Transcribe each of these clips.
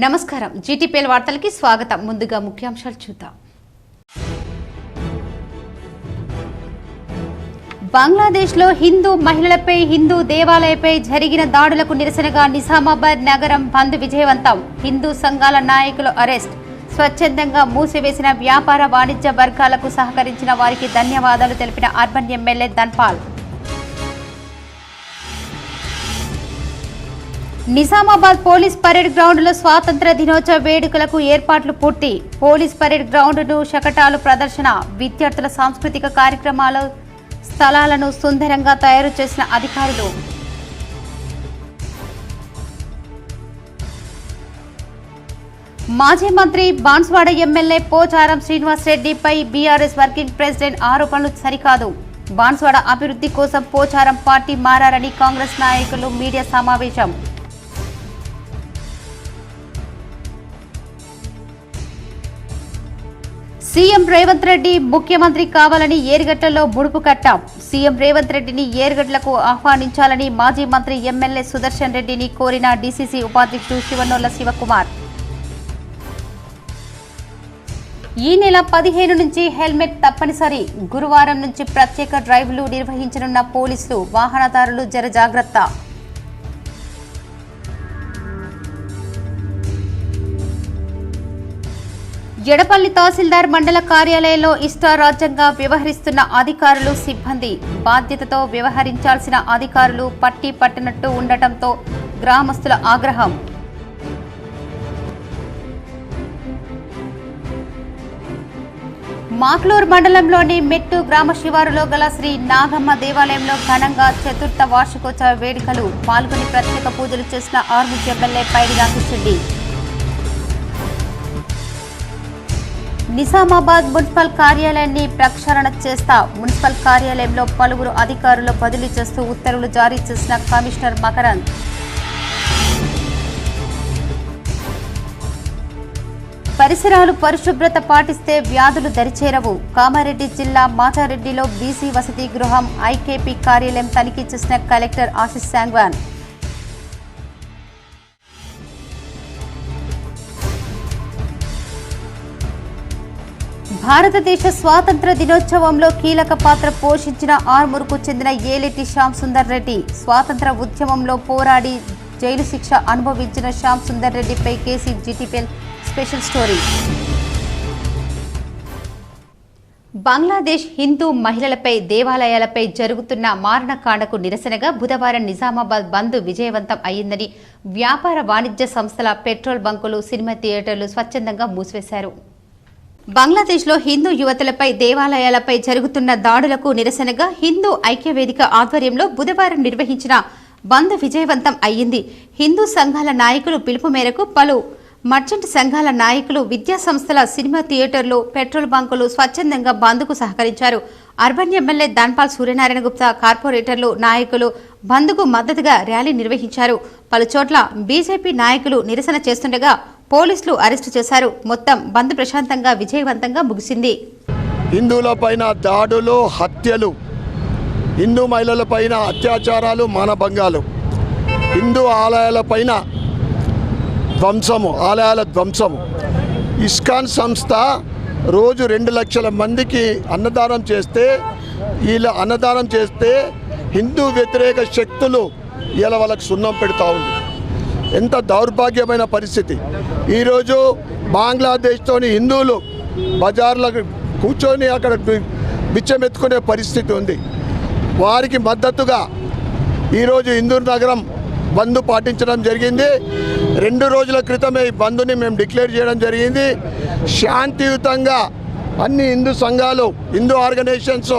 నమస్కారం జీటీపీఎల్ వార్తలకి స్వాగతం. ముందుగా ముఖ్యాంశాలు చూద్దాం. బంగ్లాదేశ్లో హిందూ మహిళలపై హిందూ దేవాలయపై జరిగిన దాడులకు నిరసనగా నిజామాబాద్ నగరం బంద్ విజయవంతం. హిందూ సంఘాల నాయకులు అరెస్ట్. స్వచ్ఛందంగా మూసివేసిన వ్యాపార వాణిజ్య వర్గాలకు సహకరించిన వారికి ధన్యవాదాలు తెలిపిన urban MLA Dhanpal. Nizamabad police parade గ్రౌండ్లో స్వాతంత్ర దినోత్సవ వేడుకలకు ఏర్పాట్లు పూర్తి. పోలీస్ పరేడ్ గ్రౌండ్ను శకటాలు ప్రదర్శన, విద్యార్థుల సాంస్కృతిక కార్యక్రమాల స్థలాలను సుందరంగా తయారు చేసిన అధికారులు. మాజీ మంత్రి బాన్స్వాడ ఎమ్మెల్యే పోచారం శ్రీనివాస్ రెడ్డిపై బీఆర్ఎస్ వర్కింగ్ ప్రెసిడెంట్ ఆరోపణలు సరికాదు. బాన్స్వాడ అభివృద్ధి కోసం పోచారం పార్టీ మారారని కాంగ్రెస్ నాయకులు మీడియా సమావేశం. సీఎం రేవంత్ రెడ్డి ముఖ్యమంత్రి కావాలని ఏరుగడ్డలో ముడుపు కట్టాం. సీఎం రేవంత్ రెడ్డిని ఏరుగడ్డలకు ఆహ్వానించాలని మాజీ మంత్రి ఎమ్మెల్యే సుదర్శన్ రెడ్డిని కోరిన డీసీసీ ఉపాధ్యక్షుడు శివనోళ్ల శివకుమార్. ఈ నెల 15 నుంచి హెల్మెట్ తప్పనిసరి. గురువారం నుంచి ప్రత్యేక డ్రైవ్లు నిర్వహించనున్న పోలీసులు. వాహనదారులు జర జాగ్రత్త. ఎడపల్లి తహసీల్దార్ మండల కార్యాలయంలో ఇష్టారాజ్యంగా వ్యవహరిస్తున్న అధికారులు సిబ్బంది. బాధ్యతతో వ్యవహరించాల్సిన అధికారులు పట్టి పట్టినట్టు ఉండటంతో గ్రామస్తుల ఆగ్రహం. మాక్లూర్ మండలంలోని మెట్టు గ్రామ శివారులో గల శ్రీ నాగమ్మ దేవాలయంలో ఘనంగా చతుర్థ వార్షికోత్సవ వేడుకలు. పాల్గొని ప్రత్యేక పూజలు చేసిన ఆర్మూర్ ఎమ్మెల్యే పైడి రాకేష్ రెడ్డి. నిజామాబాద్ మున్సిపల్ కార్యాలయాన్ని ప్రక్షాళన చేస్తా. మున్సిపల్ కార్యాలయంలో పలువురు అధికారులు బదిలీ చేస్తూ ఉత్తర్వులు జారీ చేసిన కమిషనర్ మకరంద్. పరిసరాలు పరిశుభ్రత పాటిస్తే వ్యాధులు దరిచేరవు. కామారెడ్డి జిల్లా మాచారెడ్డిలో బీసీ వసతి గృహం ఐకేపీ కార్యాలయం తనిఖీ చేసిన కలెక్టర్ ఆశిష్ సాంగ్వాన్. భారతదేశ స్వాతంత్ర దినోత్సవంలో కీలక పాత్ర పోషించిన ఆర్మూర్కు చెందిన ఏలేటి శ్యామ్ సుందర్ రెడ్డి. స్వాతంత్ర ఉద్యమంలో పోరాడి జైలు శిక్ష అనుభవించిన శ్యామ్ సుందర్ రెడ్డిపై KC GTPL special story. Bangladesh Hindu మహిళలపై దేవాలయాలపై జరుగుతున్న మారణకాండకు నిరసనగా బుధవారం నిజామాబాద్ బంద్ విజయవంతం అయ్యిందని వ్యాపార వాణిజ్య సంస్థల పెట్రోల్ బంకులు, సినిమా థియేటర్లు స్వచ్ఛందంగా మూసివేశారు. బంగ్లాదేశ్లో హిందూ యువతులపై దేవాలయాలపై జరుగుతున్న దాడులకు నిరసనగా హిందూ ఐక్యవేదిక ఆధ్వర్యంలో బుధవారం నిర్వహించిన బంద్ విజయవంతం అయ్యింది. హిందూ సంఘాల నాయకులు పిలుపు మేరకు పలు మర్చెంట్ సంఘాల నాయకులు, విద్యా సంస్థల, సినిమా థియేటర్లు, పెట్రోల్ బంకులు స్వచ్ఛందంగా బంద్కు సహకరించారు. అర్బన్ ఎమ్మెల్యే ధన్పాల్ సూర్యనారాయణ గుప్తా, కార్పొరేటర్లు, నాయకులు బంద్కు మద్దతుగా ర్యాలీ నిర్వహించారు. పలుచోట్ల బీజేపీ నాయకులు నిరసన చేస్తుండగా పోలీసులు అరెస్టు చేశారు. మొత్తం బంద్ ప్రశాంతంగా విజయవంతంగా ముగిసింది. హిందువులపైన దాడులు, హత్యలు, హిందూ మహిళలపైన అత్యాచారాలు, మానభంగాలు, హిందూ ఆలయాలపైన ధ్వంసము, ఆలయాల ధ్వంసము. ఇస్కాన్ సంస్థ రోజు 2 లక్షల మందికి అన్నదానం చేస్తే హిందూ వ్యతిరేక శక్తులు ఇలా వాళ్ళకు సున్నం పెడతా ఉంది. ఎంత దౌర్భాగ్యమైన పరిస్థితి. ఈరోజు బంగ్లాదేశ్తోని హిందువులు బజార్లకు కూర్చొని అక్కడ బిచ్చమెత్తుకునే పరిస్థితి ఉంది. వారికి మద్దతుగా ఈరోజు హిందూర్ నగరం బంద్ పాటించడం జరిగింది. 2 రోజుల క్రితమే ఈ బంద్ని మేము డిక్లేర్ చేయడం జరిగింది. శాంతియుతంగా అన్ని హిందూ సంఘాలు, హిందూ ఆర్గనైజేషన్స్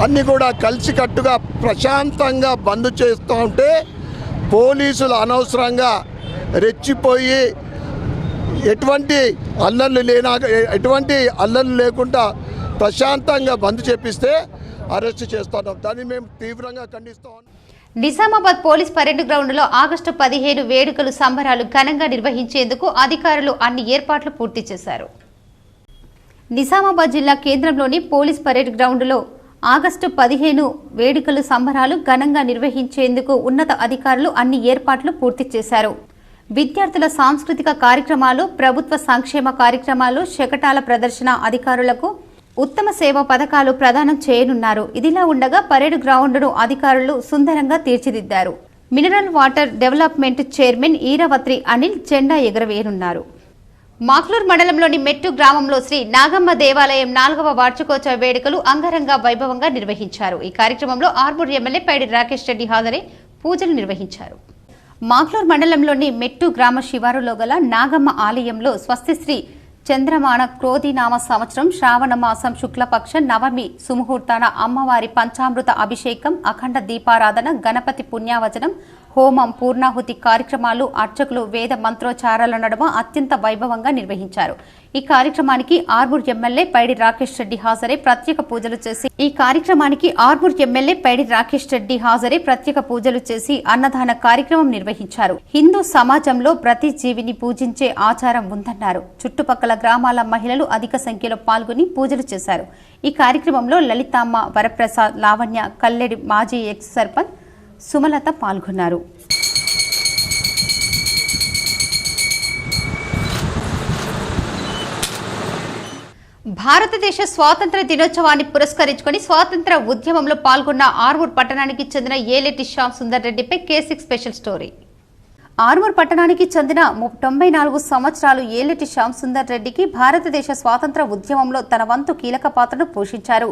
అన్నీ కూడా కలిసికట్టుగా ప్రశాంతంగా బంద్ చేస్తూ ఉంటే పోలీసులు అనవసరంగా రెచ్చిపోయి ఎటువంటి అల్లర్లు లేకుండా ప్రశాంతంగా బంద్ చేపిస్తే అరెస్ట్ చేస్తున్నాం. దాన్ని మేము తీవ్రంగా ఖండిస్తాం. నిజామాబాద్ పోలీస్ పరేడ్ గ్రౌండ్లో ఆగస్టు 15 వేడుకలు సంబరాలు ఘనంగా నిర్వహించేందుకు అధికారులు అన్ని ఏర్పాట్లు పూర్తి చేశారు. నిజామాబాద్ జిల్లా కేంద్రంలోని పోలీస్ పరేడ్ గ్రౌండ్లో ఆగస్టు 15 వేడుకలు సంబరాలు ఘనంగా నిర్వహించేందుకు ఉన్నత అధికారులు అన్ని ఏర్పాట్లు పూర్తి చేశారు. విద్యార్థుల సాంస్కృతిక కార్యక్రమాలు, ప్రభుత్వ సంక్షేమ కార్యక్రమాలు, శకటాల ప్రదర్శన అధికారులకు ఉత్తమ సేవ పథకాలు ప్రదానం చేయనున్నారు. ఇదిలా ఉండగా పరేడ్ గ్రౌండ్ను అధికారులు సుందరంగా తీర్చిదిద్దారు. మినరల్ వాటర్ డెవలప్మెంట్ చైర్మన్ ఈరావత్రి అనిల్ జెండా ఎగురవేయనున్నారు. మాక్లూర్ మండలంలోని మెట్టు గ్రామంలో శ్రీ నాగమ్మ దేవాలయం 4వ వార్షికోత్సవ వేడుకలు అంగరంగ వైభవంగా నిర్వహించారు. ఈ కార్యక్రమంలో ఆర్మూర్ ఎమ్మెల్యే పైడి రాకేష్ రెడ్డి హాజరై పూజలు నిర్వహించారు. మాక్లూర్ మండలంలోని మెట్టు గ్రామ శివారులో గల నాగమ్మ ఆలయంలో స్వస్తిశ్రీ చంద్రమాన క్రోధినామ సంవత్సరం శ్రావణ మాసం శుక్లపక్ష నవమి సుముహూర్తాన అమ్మవారి పంచామృత అభిషేకం, అఖండ దీపారాధన, గణపతి పుణ్యావచనం, హోమం, పూర్ణాహుతి కార్యక్రమాలు అర్చకులు వేద మంత్రోచ్చారాల నడుమ అత్యంత వైభవంగా నిర్వహించారు. ఈ కార్యక్రమానికి ఆర్మూర్ ఎమ్మెల్యే పైడి రాకేష్ రెడ్డి హాజరై ప్రత్యేక పూజలు చేసి అన్నదాన కార్యక్రమం నిర్వహించారు. హిందూ సమాజంలో ప్రతి జీవిని పూజించే ఆచారం ఉందన్నారు. చుట్టుపక్కల గ్రామాల మహిళలు అధిక సంఖ్యలో పాల్గొని పూజలు చేశారు. ఈ కార్యక్రమంలో లలితామ్మ, వరప్రసాద్, లావణ్య, కల్లెడి మాజీ ఎక్స్ సర్పంచ్ సుమలత పాల్గొన్నారు. భారతదేశ స్వాతంత్ర దినోత్సవాన్ని పురస్కరించుకుని స్వాతంత్ర ఉద్యమంలో పాల్గొన్న ఆర్మూర్ పట్టణానికి చెందిన ఏలేటి శ్యామ్ సుందర్ రెడ్డిపై K6 స్పెషల్ స్టోరీ. ఆర్మూర్ పట్టణానికి చెందిన 94 సంవత్సరాలు ఏలేటి శ్యామ్ సుందర్ రెడ్డికి భారతదేశ స్వాతంత్ర ఉద్యమంలో తన వంతు కీలక పాత్రను పోషించారు.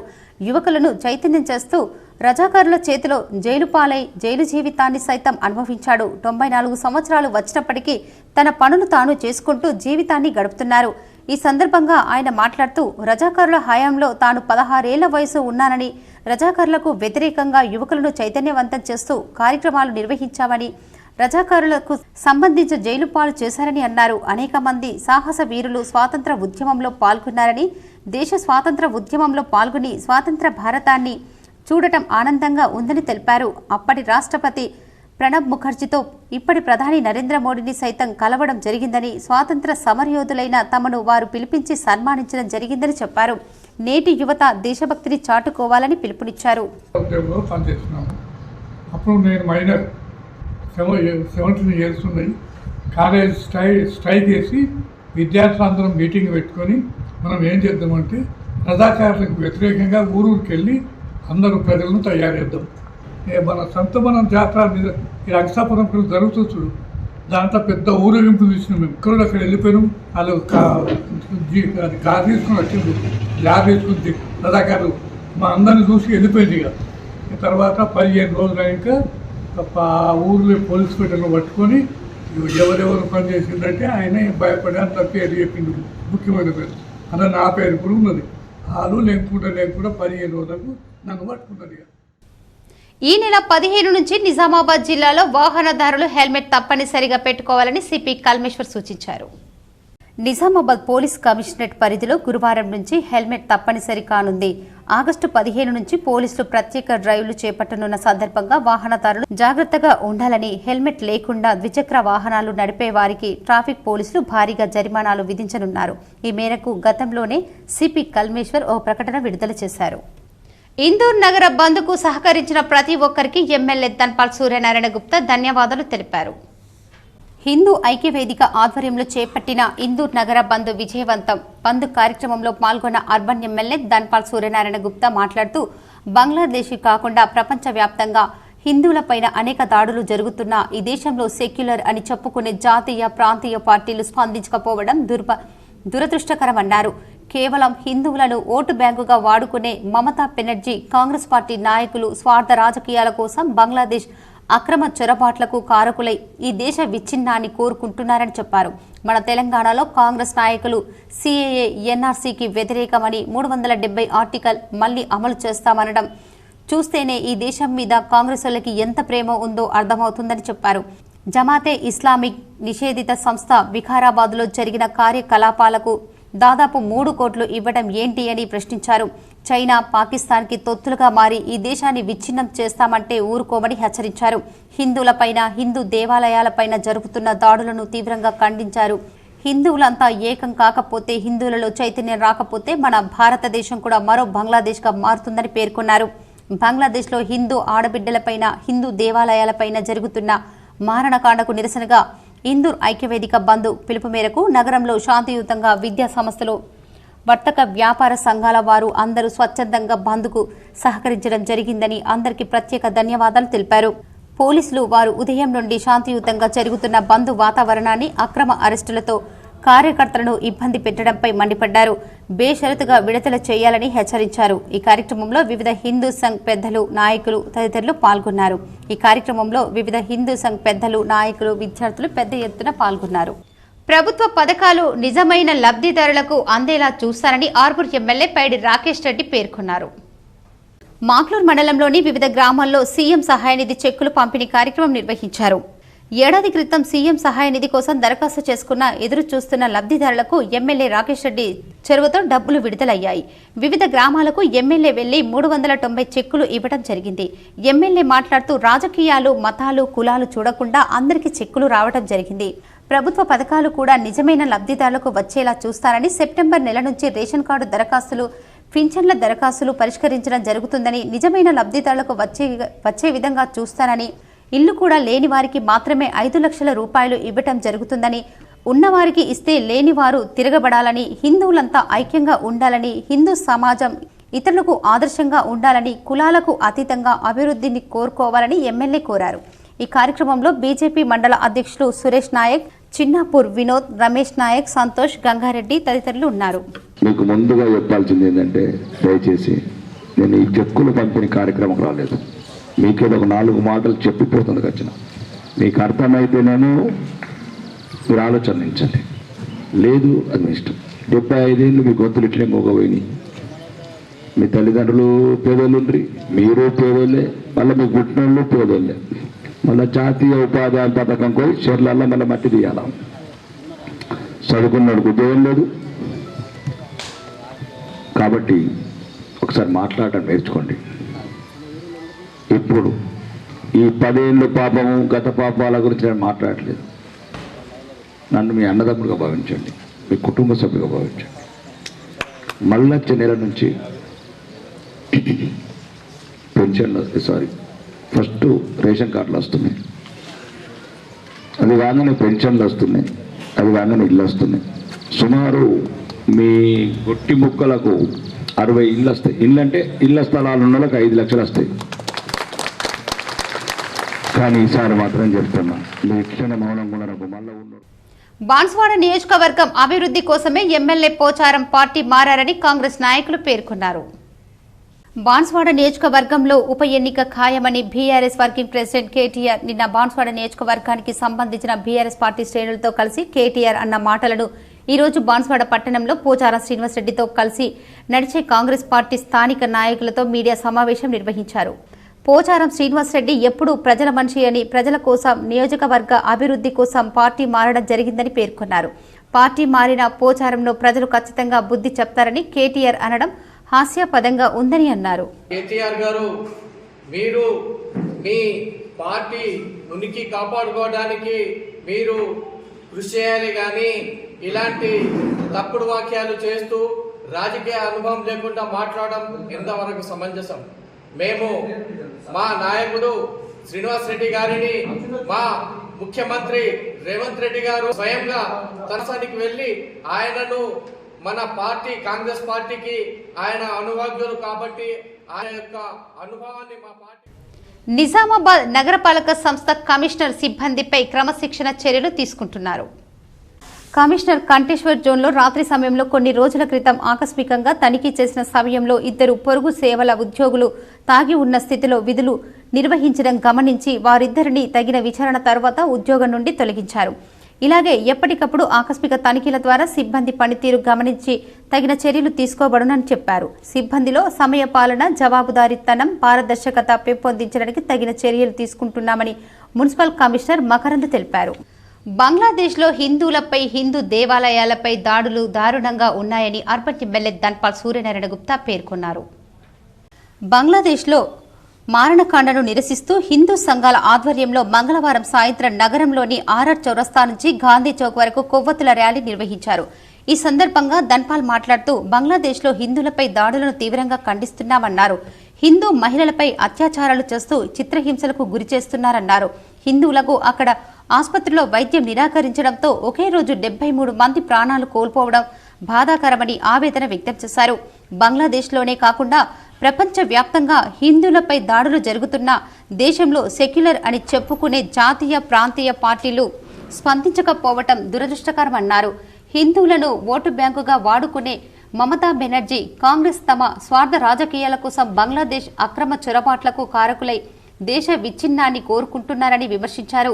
యువకులను చైతన్యం చేస్తూ రజాకారుల చేతిలో జైలు పాలై జైలు జీవితాన్ని సైతం అనుభవించాడు. 94 సంవత్సరాలు వచ్చినప్పటికీ తన పనులు తాను చేసుకుంటూ జీవితాన్ని గడుపుతున్నారు. ఈ సందర్భంగా ఆయన మాట్లాడుతూ రజాకారుల హయాంలో తాను 16 ఏళ్ల వయసు ఉన్నానని, రజాకారులకు వ్యతిరేకంగా యువకులను చైతన్యవంతం చేస్తూ కార్యక్రమాలు నిర్వహించామని, రజాకారులకు సంబంధించి జైలు పాలు చేశారని అన్నారు. అనేక మంది సాహస వీరులు స్వాతంత్ర ఉద్యమంలో పాల్గొన్నారని, దేశ స్వాతంత్ర ఉద్యమంలో పాల్గొని స్వాతంత్ర భారతాన్ని చూడటం ఆనందంగా ఉందని తెలిపారు. అప్పటి రాష్ట్రపతి ప్రణబ్ ముఖర్జీతో ఇప్పటి ప్రధాని నరేంద్ర మోడీని సైతం కలవడం జరిగిందని, స్వాతంత్ర సమరయోధులైన తమను వారు పిలిపించి సన్మానించడం జరిగిందని చెప్పారు. నేటి యువత దేశభక్తిని చాటుకోవాలని పిలుపునిచ్చారు. అప్పుడు నేను మైనర్ 17 ఇయర్స్ ఉన్నాయి. కాలేజ్ స్ట్రైక్ చేసి విద్యార్థులందరం మీటింగ్ పెట్టుకొని మనం ఏం చేద్దామంటే రజాకారులకు వ్యతిరేకంగా ఊరూరికి వెళ్ళి అందరూ ప్రజలను తయారు చేద్దాం. మన సంతమనం జాతర మీద ఈ అక్షాపురం జరుగుతూ చూడు, దాంట్లో పెద్ద ఊరేగింపు తీసినాం. మేము ఇక్కడ అక్కడ వెళ్ళిపోయినాం. వాళ్ళు అది కారు తీసుకుని వచ్చింది, ల్యాబ్ తీసుకుని రజాకారులు మా అందరిని చూసి వెళ్ళిపోయింది. ఇక తర్వాత 15 రోజులు ఇంకా ఆ ఊర్లో పోలీస్ స్టేషన్లో పట్టుకొని ఎవరెవరు పని చేసిందంటే ఆయనే భయపడి అంత పేరు చెప్పింది, ముఖ్యమైన పేరు. అలా నా పేరు కూడా ఉన్నది. వాళ్ళు లేకుండా 15 రోజులకు నన్ను పట్టుకున్నది. ఈ నెల 15 నుంచి నిజామాబాద్ జిల్లాలో వాహనదారులు హెల్మెట్ తప్పనిసరిగా పెట్టుకోవాలని సిపి కల్మేశ్వర్ సూచించారు. నిజామాబాద్ పోలీస్ కమిషనరేట్ పరిధిలో గురువారం నుంచి హెల్మెట్ తప్పనిసరి కానుంది. ఆగస్టు 15 నుంచి పోలీసులు ప్రత్యేక డ్రైవ్లు చేపట్టనున్న సందర్భంగా వాహనదారులు జాగ్రత్తగా ఉండాలని, హెల్మెట్ లేకుండా ద్విచక్ర వాహనాలు నడిపే వారికి ట్రాఫిక్ పోలీసులు భారీగా జరిమానాలు విధించనున్నారు. ఈ మేరకు గతంలోనే సిపి కల్మేశ్వర్ ఓ ప్రకటన విడుదల చేశారు. ఇందూర్ నగర బంద్కు సహకరించిన ప్రతి ఒక్కరికి ఎమ్మెల్యే ధన్పాల్ సూర్యనారాయణ గుప్తా ధన్యవాదాలు తెలిపారు. హిందూ ఐక్యవేదిక ఆధ్వర్యంలో చేపట్టిన ఇందూర్ నగర బంద్ విజయవంతం. బంద్ కార్యక్రమంలో పాల్గొన్న అర్బన్ ఎమ్మెల్యే ధన్పాల్ సూర్యనారాయణ గుప్తా మాట్లాడుతూ బంగ్లాదేశ్ కాకుండా ప్రపంచవ్యాప్తంగా హిందువులపైన అనేక దాడులు జరుగుతున్నా ఈ దేశంలో సెక్యులర్ అని చెప్పుకునే జాతీయ, ప్రాంతీయ పార్టీలు స్పందించకపోవడం దురదృష్టకరమన్నారు. కేవలం హిందువులను ఓటు బ్యాంకుగా వాడుకునే మమతా బెనర్జీ, కాంగ్రెస్ పార్టీ నాయకులు స్వార్థ రాజకీయాల కోసం బంగ్లాదేశ్ అక్రమ చొరబాట్లకు కారకులై ఈ దేశ విచ్ఛిన్నాన్ని కోరుకుంటున్నారని చెప్పారు. మన తెలంగాణలో కాంగ్రెస్ నాయకులు సిఏఏ, ఎన్ఆర్సీకి వ్యతిరేకమని 370 ఆర్టికల్ మళ్లీ అమలు చేస్తామనడం చూస్తేనే ఈ దేశం మీద కాంగ్రెస్ వాళ్ళకి ఎంత ప్రేమ ఉందో అర్థమవుతుందని చెప్పారు. జమాతే ఇస్లామిక్ నిషేధిత సంస్థ వికారాబాద్లో జరిగిన కార్యకలాపాలకు దాదాపు 3 కోట్లు ఇవ్వడం ఏంటి అని ప్రశ్నించారు. చైనా, పాకిస్తాన్కి తొత్తులుగా మారి ఈ దేశాన్ని విచ్ఛిన్నం చేస్తామంటే ఊరుకోమని హెచ్చరించారు. హిందువులపైన, హిందూ దేవాలయాలపైన జరుగుతున్న దాడులను తీవ్రంగా ఖండించారు. హిందువులంతా ఏకం కాకపోతే, హిందువులలో చైతన్యం రాకపోతే మన భారతదేశం కూడా మరో బంగ్లాదేశ్గా మారుతుందని పేర్కొన్నారు. బంగ్లాదేశ్లో హిందూ ఆడబిడ్డలపైన, హిందూ దేవాలయాలపైన జరుగుతున్న మారణకాండకు నిరసనగా ఇందూర్ ఐక్యవేదిక బంద్ పిలుపు మేరకు నగరంలో శాంతియుతంగా విద్యా సంస్థలు, వర్తక వ్యాపార సంఘాల వారు అందరూ స్వచ్ఛందంగా బంద్కు సహకరించడం జరిగిందని అందరికీ ప్రత్యేక ధన్యవాదాలు తెలిపారు. పోలీసులు వారు ఉదయం నుండి శాంతియుతంగా జరుగుతున్న బంద్ వాతావరణాన్ని అక్రమ అరెస్టులతో కార్యకర్తలను ఇబ్బంది పెట్టడంపై మండిపడ్డారు. బేషరతుగా విడుదల చేయాలని హెచ్చరించారు. ఈ కార్యక్రమంలో వివిధ హిందూ సంఘ్ పెద్దలు, నాయకులు తదితరులు పాల్గొన్నారు. ఈ కార్యక్రమంలో వివిధ హిందూ సంఘ్ పెద్దలు, నాయకులు, విద్యార్థులు పెద్ద ఎత్తున పాల్గొన్నారు. ప్రభుత్వ పథకాలు నిజమైన లబ్ధిదారులకు అందేలా చూస్తారని ఆర్మూర్ ఎమ్మెల్యే పైడి రాకేష్ రెడ్డి పేర్కొన్నారు. మాక్లూర్ మండలంలోని వివిధ గ్రామాల్లో సీఎం సహాయ నిధి చెక్కులు పంపిణీ కార్యక్రమం నిర్వహించారు. ఏడాది క్రితం సీఎం సహాయ నిధి కోసం దరఖాస్తు చేసుకున్న ఎదురు చూస్తున్న లబ్ధిదారులకు ఎమ్మెల్యే రాకేష్ రెడ్డి చెరువుతో డబ్బులు విడుదలయ్యాయి. వివిధ గ్రామాలకు ఎమ్మెల్యే వెళ్లి 390 చెక్కులు ఇవ్వడం జరిగింది. ఎమ్మెల్యే మాట్లాడుతూ రాజకీయాలు, మతాలు, కులాలు చూడకుండా అందరికీ చెక్కులు రావడం జరిగింది. ప్రభుత్వ పథకాలు కూడా నిజమైన లబ్ధిదారులకు వచ్చేలా చూస్తారని, సెప్టెంబర్ నెల నుంచి రేషన్ కార్డు దరఖాస్తులు, పింఛన్ల దరఖాస్తులు పరిష్కరించడం జరుగుతుందని, నిజమైన లబ్ధిదారులకు వచ్చే విధంగా చూస్తారని, ఇల్లు కూడా లేని వారికి మాత్రమే 5 లక్షల రూపాయలు ఇవ్వటం జరుగుతుందని, ఉన్నవారికి ఇస్తే లేని వారు తిరగబడాలని, హిందువులంతా ఐక్యంగా ఉండాలని, హిందూ సమాజం ఇతరులకు ఆదర్శంగా ఉండాలని, కులాలకు అతీతంగా అభివృద్ధిని కోరుకోవాలని ఎమ్మెల్యే కోరారు. ఈ కార్యక్రమంలో బీజేపీ మండల అధ్యక్షులు సురేష్ నాయక్, చిన్నాపూర్ వినోద్, రమేష్ నాయక్, సంతోష్, గంగారెడ్డి తదితరులు ఉన్నారు. మీకు ముందుగా చెప్పాల్సింది ఏంటంటే, దయచేసి నేను ఈ చెక్కులు పంపిణీ కార్యక్రమం రాలేదు. మీకేదో ఒక 4 మాటలు చెప్పిపోతుంది వచ్చిన. మీకు అర్థమైతేనేమో మీరు ఆలోచించండి, లేదు అది మీ ఇష్టం. 75 ఏళ్ళు మీ గొంతులు ఇట్లే మోగపోయినాయి. మీ తల్లిదండ్రులు పేదోళ్ళు ఉండ్రి, మీరు పేదోళ్ళే, మళ్ళీ మీకు పుట్టినోళ్ళు పేదోళ్ళే. మళ్ళీ జాతీయ ఉపాధి హామీ పథకం పోయి చెర్లల్లో మళ్ళీ మట్టి తీయాల. చదువుకున్నాడు ఉద్యోగం లేదు. కాబట్టి ఒకసారి మాట్లాడటం నేర్చుకోండి. ఇప్పుడు ఈ 10 ఏళ్ళు పాపము, గత పాపాల గురించి నేను మాట్లాడలేదు. నన్ను మీ అన్నదమ్ములుగా భావించండి, మీ కుటుంబ సభ్యులుగా భావించండి. మళ్ళీ వచ్చే నెల నుంచి పెన్షన్లు, ఫస్ట్ రేషన్ కార్డులు వస్తున్నాయి, అది కాగానే పెన్షన్లు వస్తున్నాయి, అది కాగానే ఇల్లు వస్తున్నాయి. సుమారు మీ గొట్టి ముక్కలకు 60 ఇళ్ళు వస్తాయి. ఇల్లు అంటే ఇళ్ల స్థలాలు ఉన్న వాళ్ళకి 5 లక్షలు వస్తాయి. కానీ ఈసారి మాత్రం చెప్తున్నా, మీ క్షణ మౌనంగా ఉన్నారు. మళ్ళీ ఉన్నారు. బాన్స్వాడ నియోజకవర్గం అభివృద్ధి కోసమే ఎమ్మెల్యే పోచారం పార్టీ మారారని కాంగ్రెస్ నాయకులు పేర్కొన్నారు. బాన్స్వాడ నియోజకవర్గంలో ఉప ఎన్నిక ఖాయమని బీఆర్ఎస్ వర్కింగ్ ప్రెసిడెంట్ కేటీఆర్ నిన్న బాన్స్వాడ నియోజకవర్గానికి సంబంధించిన బీఆర్ఎస్ పార్టీ శ్రేణులతో కలిసి కేటీఆర్ అన్న మాటలను ఈరోజు బాన్స్వాడ పట్టణంలో పోచారం శ్రీనివాసరెడ్డితో కలిసి నడిచే కాంగ్రెస్ పార్టీ స్థానిక నాయకులతో మీడియా సమావేశం నిర్వహించారు. పోచారం శ్రీనివాసరెడ్డి ఎప్పుడూ ప్రజల మనిషి అని, ప్రజల కోసం, నియోజకవర్గ అభివృద్ధి కోసం పార్టీ మారడం జరిగిందని పేర్కొన్నారు. పార్టీ మారిన పోచారంలో ప్రజలు ఖచ్చితంగా బుద్ధి చెప్తారని కేటీఆర్ అనడం హాస్యాస్పదంగా ఉందని అన్నారు. కేటీఆర్ గారు, మీరు మీ పార్టీ ఉనికి కాపాడుకోవడానికి మీరు కృషి చేయాలి, కానీ ఇలాంటి తప్పుడు వాక్యాలు చేస్తూ రాజకీయ అనుభవం లేకుండా మాట్లాడడం ఎంతవరకు సమంజసం? మేము మా నాయకుడు శ్రీనివాస్ రెడ్డి గారిని, మా ముఖ్యమంత్రి రేవంత్ రెడ్డి గారు స్వయంగా తనసానికి వెళ్ళి ఆయనను, మన పార్టీ కాంగ్రెస్ పార్టీకి ఆయన అనుభవజ్ఞులు కాబట్టి ఆయన యొక్క అనుభవాన్ని మా పార్టీ. నిజామాబాద్ నగరపాలక సంస్థ కమిషనర్ సిబ్బందిపై క్రమశిక్షణ చర్యలు తీసుకుంటున్నారు. కమిషనర్ కంటేశ్వర్ జోన్లో రాత్రి సమయంలో కొన్ని రోజుల క్రితం ఆకస్మికంగా తనిఖీ చేసిన సమయంలో 2 పొరుగు సేవల ఉద్యోగులు తాగి ఉన్న స్థితిలో విధులు నిర్వహించడం గమనించి వారిద్దరిని తగిన విచారణ తర్వాత ఉద్యోగం నుండి తొలగించారు. ఇలాగే ఎప్పటికప్పుడు ఆకస్మిక తనిఖీల ద్వారా సిబ్బంది పనితీరు గమనించి తగిన చర్యలు తీసుకోబడునని చెప్పారు. సిబ్బందిలో సమయపాలన, జవాబుదారీతనం, పారదర్శకత పెంపొందించడానికి తగిన చర్యలు తీసుకుంటున్నామని మున్సిపల్ కమిషనర్ మకరంద్ తెలిపారు. బంగ్లాదేశ్లో హిందువులపై, హిందూ దేవాలయాలపై దాడులు దారుణంగా ఉన్నాయని అర్బన్ ఎమ్మెల్యే ధన్పాల్ సూర్యనారాయణ గుప్తా పేర్కొన్నారు. బంగ్లాదేశ్లో మారణకాండను నిరసిస్తూ హిందూ సంఘాల ఆధ్వర్యంలో మంగళవారం సాయంత్రం నగరంలోని ఆర్ఆర్ చౌరస్తా నుంచి గాంధీ చౌక్ వరకు కొవ్వొత్తుల ర్యాలీ నిర్వహించారు. ఈ సందర్భంగా ధన్పాల్ మాట్లాడుతూ బంగ్లాదేశ్లో హిందువులపై దాడులను తీవ్రంగా ఖండిస్తున్నామన్నారు. హిందూ మహిళలపై అత్యాచారాలు చేస్తూ చిత్రహింసలకు గురి చేస్తున్నారన్నారు. హిందువులకు అక్కడ ఆసుపత్రిలో వైద్యం నిరాకరించడంతో ఒకే రోజు 73 మంది ప్రాణాలు కోల్పోవడం బాధాకరమని ఆవేదన వ్యక్తం చేశారు. బంగ్లాదేశ్లోనే కాకుండా ప్రపంచవ్యాప్తంగా హిందువులపై దాడులు జరుగుతున్నా దేశంలో సెక్యులర్ అని చెప్పుకునే జాతీయ ప్రాంతీయ పార్టీలు స్పందించకపోవటం దురదృష్టకరమన్నారు. హిందువులను ఓటు బ్యాంకుగా వాడుకునే మమతా బెనర్జీ, కాంగ్రెస్ తమ స్వార్థ రాజకీయాల కోసం బంగ్లాదేశ్ అక్రమ చొరబాట్లకు కారకులై దేశ విచ్ఛిన్నాన్ని కోరుకుంటున్నారని విమర్శించారు.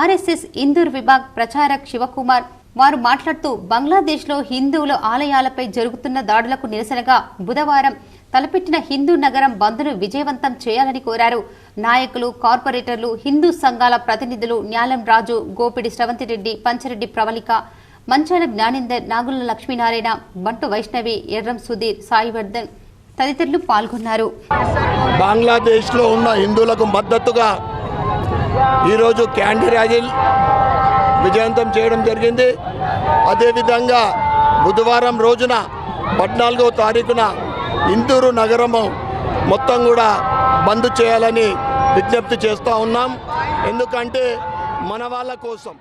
ఆర్ఎస్ఎస్ ఇందూర్ విభాగ్ ప్రచారక్ శివకుమార్ వారు మాట్లాడుతూ బంగ్లాదేశ్లో హిందువుల ఆలయాలపై జరుగుతున్న దాడులకు నిరసనగా బుధవారం తలపెట్టిన హిందూ నగరం బంద్ను విజయవంతం చేయాలని కోరారు. నాయకులు, కార్పొరేటర్లు, హిందూ సంఘాల ప్రతినిధులు న్యాలం రాజు, గోపిడి శ్రవంతిరెడ్డి, పంచరెడ్డి ప్రవళిక, మంచాల జ్ఞానేందర్, నాగుల లక్ష్మీనారాయణ, బంటు వైష్ణవి, ఎర్రం సుధీర్, సాయివర్ధన్ తదితరులు పాల్గొన్నారు. బంగ్లాదేశ్లో ఉన్న హిందువులకు మద్దతుగా ఈరోజు క్యాండీ ర్యాలీలు విజయవంతం చేయడం జరిగింది. అదేవిధంగా బుధవారం రోజున 14వ తారీఖున ఇందూరు నగరము మొత్తం కూడా బంద్ చేయాలని విజ్ఞప్తి చేస్తూ ఉన్నాం. ఎందుకంటే మన వాళ్ళ కోసం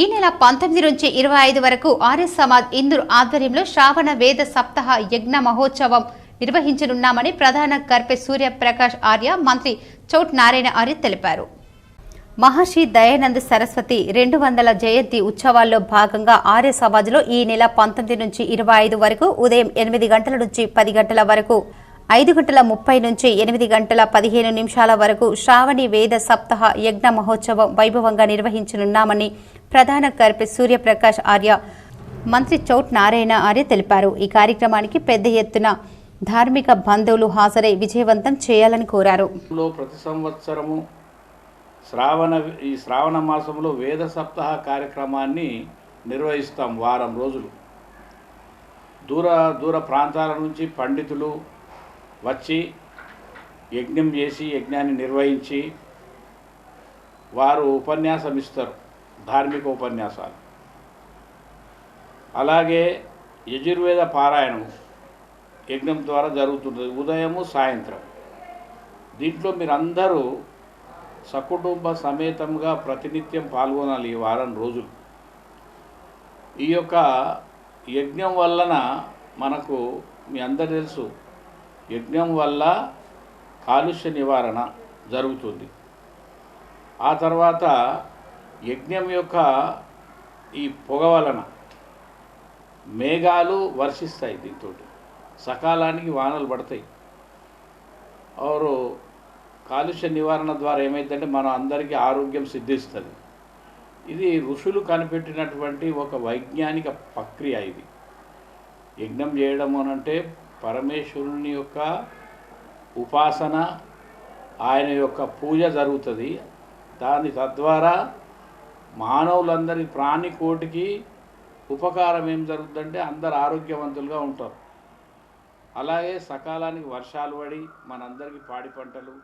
ఈ నెల 19 నుంచి 25 వరకు ఆర్య సమాజ్ ఇందూర్ ఆధ్వర్యంలో శ్రావణ వేద సప్తాహ యజ్ఞ మహోత్సవం నిర్వహించనున్నామని ప్రధాన కర్పె సూర్యప్రకాష్ ఆర్య, మంత్రి చౌట్ నారాయణ ఆర్య తెలిపారు. మహర్షి దయానంద సరస్వతి 200వ జయంతి ఉత్సవాల్లో భాగంగా ఆర్య సమాజ్లో ఈ నెల 19 నుంచి 25 వరకు ఉదయం 8 గంటల నుంచి 10 గంటల వరకు, 5:30 నుంచి 8:15 వరకు శ్రావణి వేద సప్తాహ యజ్ఞ మహోత్సవం వైభవంగా నిర్వహించనున్నామని ప్రధాన కర్పె సూర్యప్రకాష్ ఆర్య, మంత్రి చౌట్ నారాయణ ఆర్య తెలిపారు. ఈ కార్యక్రమానికి పెద్ద ఎత్తున ధార్మిక బంధువులు హాజరై విజయవంతం చేయాలని కోరారు. ప్రతి సంవత్సరము శ్రావణ మాసంలో వేద సప్తాహ కార్యక్రమాన్ని నిర్వహిస్తాం. వారం రోజులు దూర ప్రాంతాల నుంచి పండితులు వచ్చి యజ్ఞం చేసి యజ్ఞాన్ని నిర్వహించి వారు ఉపన్యాసం ఇస్తారు, ధార్మిక ఉపన్యాసాలు. అలాగే యజుర్వేద పారాయణం యజ్ఞం ద్వారా జరుగుతుంది, ఉదయము సాయంత్రం. దీంట్లో మీరందరూ సకుటుంబ సమేతంగా ప్రతినిత్యం పాల్గొనాలి. ఈ వారం రోజులు ఈ యొక్క యజ్ఞం వలన మనకు మీ అందరు తెలుసు, యజ్ఞం వల్ల కాలుష్య నివారణ జరుగుతుంది. ఆ తర్వాత యజ్ఞం యొక్క ఈ పొగ వలన మేఘాలు వర్షిస్తాయి, దీంతో సకాలానికి వానలు పడతాయి. ఆరు కాలుష్య నివారణ ద్వారా ఏమైందంటే మన అందరికీ ఆరోగ్యం సిద్ధిస్తుంది. ఇది ఋషులు కనిపెట్టినటువంటి ఒక వైజ్ఞానిక ప్రక్రియ. ఇది యజ్ఞం చేయడం అనంటే పరమేశ్వరుని యొక్క ఉపాసన, ఆయన యొక్క పూజ జరుగుతుంది. దాని తద్వారా మానవులందరి ప్రాణికోటికి ఉపకారం ఏం జరుగుతుందంటే అందరు ఆరోగ్యవంతులుగా ఉంటారు. అలాగే సకాలానికి వర్షాలు పడి మనందరికీ పాడి పంటలు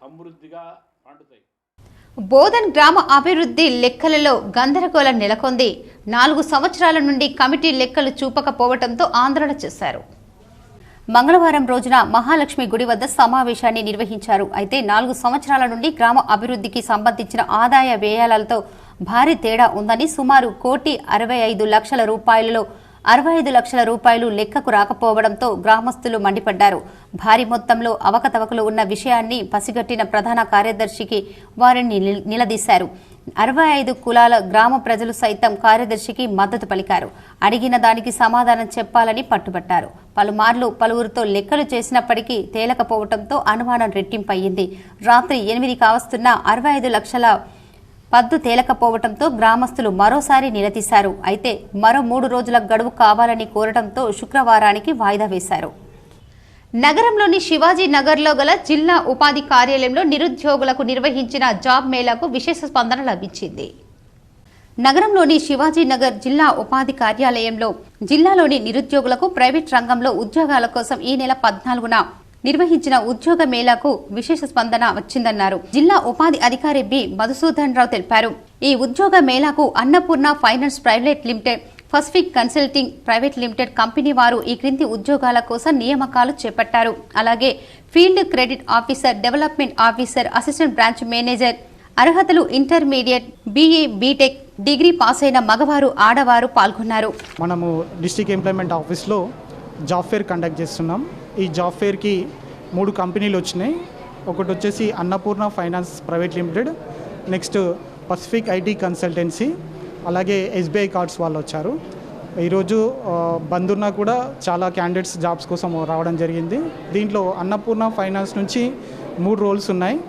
సమృద్ధిగా పండుతాయి. బోధన్ గ్రామ అభివృద్ధి లెక్కలలో గందరగోళం నెలకొంది. 4 సంవత్సరాల నుండి కమిటీ లెక్కలు చూపకపోవడంతో ఆందోళన చేశారు. మంగళవారం రోజున మహాలక్ష్మి గుడి వద్ద సమావేశాన్ని నిర్వహించారు. అయితే 4 సంవత్సరాల నుండి గ్రామ అభివృద్ధికి సంబంధించిన ఆదాయ వ్యయాలతో భారీ తేడా ఉందని, సుమారు 1,65,00,000 రూపాయలలో 65 లక్షల రూపాయలు లెక్కకు రాకపోవడంతో గ్రామస్తులు మండిపడ్డారు. భారీ మొత్తంలో అవకతవకలు ఉన్న విషయాన్ని పసిగట్టిన ప్రధాన కార్యదర్శికి వారిని నిలదీశారు. 65 కులాల గ్రామ ప్రజలు సైతం కార్యదర్శికి మద్దతు పలికారు. అడిగిన దానికి సమాధానం చెప్పాలని పట్టుబట్టారు. పలుమార్లు పలువురితో లెక్కలు చేసినప్పటికీ తేలకపోవడంతో అనుమానం రెట్టింపయ్యింది. రాత్రి 8 కావస్తున్న 65 లక్షల పద్దు తేలకపోవడంతో గ్రామస్తులు మరోసారి నిలదీశారు. అయితే మరో 3 రోజుల గడువు కావాలని కోరడంతో శుక్రవారానికి వాయిదా వేశారు. నగరంలోని శివాజీ నగర్లో గల జిల్లా ఉపాధి కార్యాలయంలో నిరుద్యోగులకు నిర్వహించిన జాబ్ మేళాకు విశేష స్పందన లభించింది. నగరంలోని శివాజీ నగర్ జిల్లా ఉపాధి కార్యాలయంలో జిల్లాలోని నిరుద్యోగులకు ప్రైవేట్ రంగంలో ఉద్యోగాల కోసం ఈ నెల 14న నిర్వహించిన ఉద్యోగ మేళాకు విశేష స్పందన వచ్చిందన్నారు. జిల్లా ఉపాధి అధికారి బి మధుసూదన్ రావు తెలిపారు. ఈ ఉద్యోగ మేళాకు Annapurna finance private limited, pacific consulting private limited company వారు ఈ క్రింది ఉద్యోగాల కోసం నియామకాలు చేపట్టారు. అలాగే field credit officer, development officer, assistant branch manager, అర్హతలు intermediate, BE, BTech, degree pass అయిన మగవారు, ఆడవారు పాల్గొన్నారు. మనము డిస్ట్రిక్ట్ ఎంప్లాయ్మెంట్ ఆఫీస్లో జాబ్ ఫేర్ కండక్ట్ చేస్తున్నాం. ఈ జాబ్ ఫేర్కి 3 కంపెనీలు వచ్చినాయి. ఒకటి వచ్చేసి Annapurna finance private limited, next pacific IT consultancy, అలాగే ఎస్బీఐ కార్డ్స్ వాళ్ళు వచ్చారు. ఈరోజు బంద్ ఉన్నా కూడా చాలా క్యాండిడేట్స్ జాబ్స్ కోసం రావడం జరిగింది. దీంట్లో అన్నపూర్ణ ఫైనాన్స్ నుంచి 3 రోల్స్ ఉన్నాయి.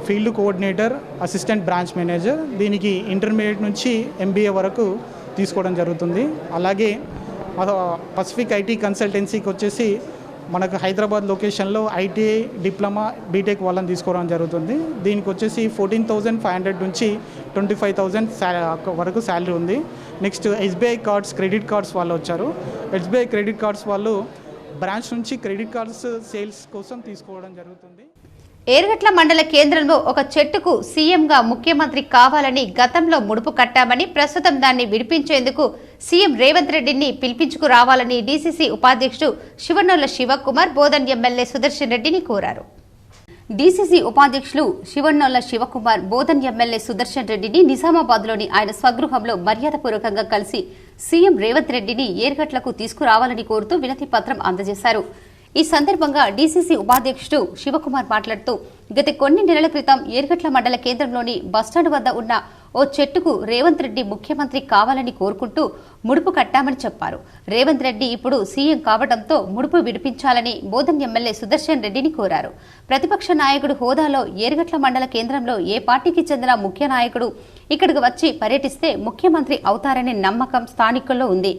Field coordinator, assistant branch manager. దీనికి ఇంటర్మీడియట్ నుంచి ఎంబీఏ వరకు తీసుకోవడం జరుగుతుంది. అలాగే పసిఫిక్ ఐటీ కన్సల్టెన్సీకి వచ్చేసి మనకు హైదరాబాద్ లొకేషన్లో ఐటీఐ, డిప్లొమా, బీటెక్ వాళ్ళని తీసుకోవడం జరుగుతుంది. దీనికి వచ్చేసి 14,500 నుంచి 25,000 వరకు శాలరీ ఉంది. Next SBI cards, credit cards వాళ్ళు వచ్చారు. ఎస్బీఐ క్రెడిట్ కార్డ్స్ వాళ్ళు బ్రాంచ్ నుంచి క్రెడిట్ కార్డ్స్ సేల్స్ కోసం తీసుకోవడం జరుగుతుంది. ఏర్గట్ల మండల కేంద్రంలో ఒక చెట్టుకు సీఎంగా ముఖ్యమంత్రి కావాలని గతంలో ముడుపు కట్టామని, ప్రస్తుతం దాన్ని విడిపించేందుకు సీఎం రేవంత్ రెడ్డిని పిలిపించుకు రావాలని డీసీసీ ఉపాధ్యక్షుడు శివనోళ్ల శివకుమార్ బోధన్ ఎమ్మెల్యే సుదర్శన్ రెడ్డిని కోరారు. డీసీసీ ఉపాధ్యక్షులు శివనోళ్ల శివకుమార్ బోధన్ ఎమ్మెల్యే సుదర్శన్ రెడ్డిని నిజామాబాద్లోని ఆయన స్వగృహంలో మర్యాదపూర్వకంగా కలిసి సీఎం రేవంత్ రెడ్డిని ఏర్గట్లకు తీసుకురావాలని కోరుతూ వినతి పత్రం అందజేశారు. ఈ సందర్భంగా డీసీసీ ఉపాధ్యక్షుడు శివకుమార్ మాట్లాడుతూ, గత కొన్ని నెలల క్రితం ఏర్గట్ల మండల కేంద్రంలోని బస్టాండ్ వద్ద ఉన్న ఓ చెట్టుకు రేవంత్ రెడ్డి ముఖ్యమంత్రి కావాలని కోరుకుంటూ ముడుపు కట్టామని చెప్పారు. రేవంత్ రెడ్డి ఇప్పుడు సీఎం కావడంతో ముడుపు విడిపించాలని బోధన్ ఎమ్మెల్యే సుదర్శన్ రెడ్డిని కోరారు. ప్రతిపక్ష నాయకుడు హోదాలో ఏర్గట్ల మండల కేంద్రంలో ఏ పార్టీకి చెందిన ముఖ్య నాయకుడు ఇక్కడికి వచ్చి పర్యటిస్తే ముఖ్యమంత్రి అవుతారనే నమ్మకం స్థానికుల్లో ఉంది.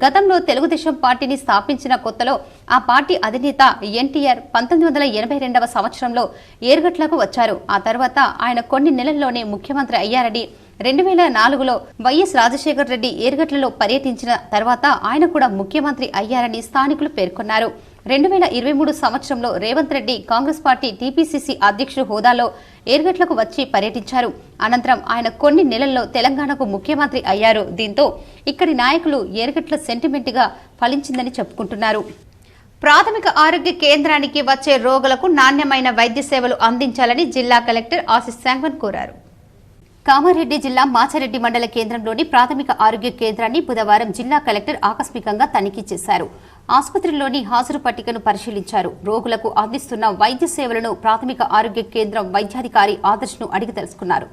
గతంలో తెలుగుదేశం పార్టీని స్థాపించిన కొత్తలో ఆ పార్టీ అధినేత ఎన్టీఆర్ 1982వ సంవత్సరంలో ఏర్గట్లకు వచ్చారు. ఆ తర్వాత ఆయన కొన్ని నెలల్లోనే ముఖ్యమంత్రి అయ్యారని, 2004లో వైఎస్ రాజశేఖర్ రెడ్డి ఏర్గట్లలో పర్యటించిన తర్వాత ఆయన కూడా ముఖ్యమంత్రి అయ్యారని స్థానికులు పేర్కొన్నారు. 2023 సంవత్సరంలో రేవంత్ రెడ్డి కాంగ్రెస్ పార్టీ టీపీసీసీ అధ్యక్షుడు హోదాలో ఏర్గట్లకు వచ్చి పర్యటించారు. అనంతరం ఆయన కొన్ని నెలల్లో తెలంగాణకు ముఖ్యమంత్రి అయ్యారు. దీంతో ఇక్కడి నాయకులు ఏర్గట్ల సెంటిమెంట్గా ఫలించిందని చెప్పుకుంటున్నారు. ప్రాథమిక ఆరోగ్య కేంద్రానికి వచ్చే రోగులకు నాణ్యమైన వైద్య సేవలు అందించాలని జిల్లా కలెక్టర్ ఆశీస్ శాంగ్వన్ కోరారు. కామారెడ్డి జిల్లా మాచారెడ్డి మండల కేంద్రంలోని ప్రాథమిక ఆరోగ్య కేంద్రాన్ని బుధవారం జిల్లా కలెక్టర్ ఆకస్మికంగా తనిఖీ చేశారు. ఆసుపత్రిలోని హాజరు పట్టికను పరిశీలించారు. రోగులకు అందిస్తున్న వైద్య సేవలను ప్రాథమిక ఆరోగ్య కేంద్రం వైద్యాధికారి ఆదర్శ్ను అడిగి తెలుసుకున్నారు.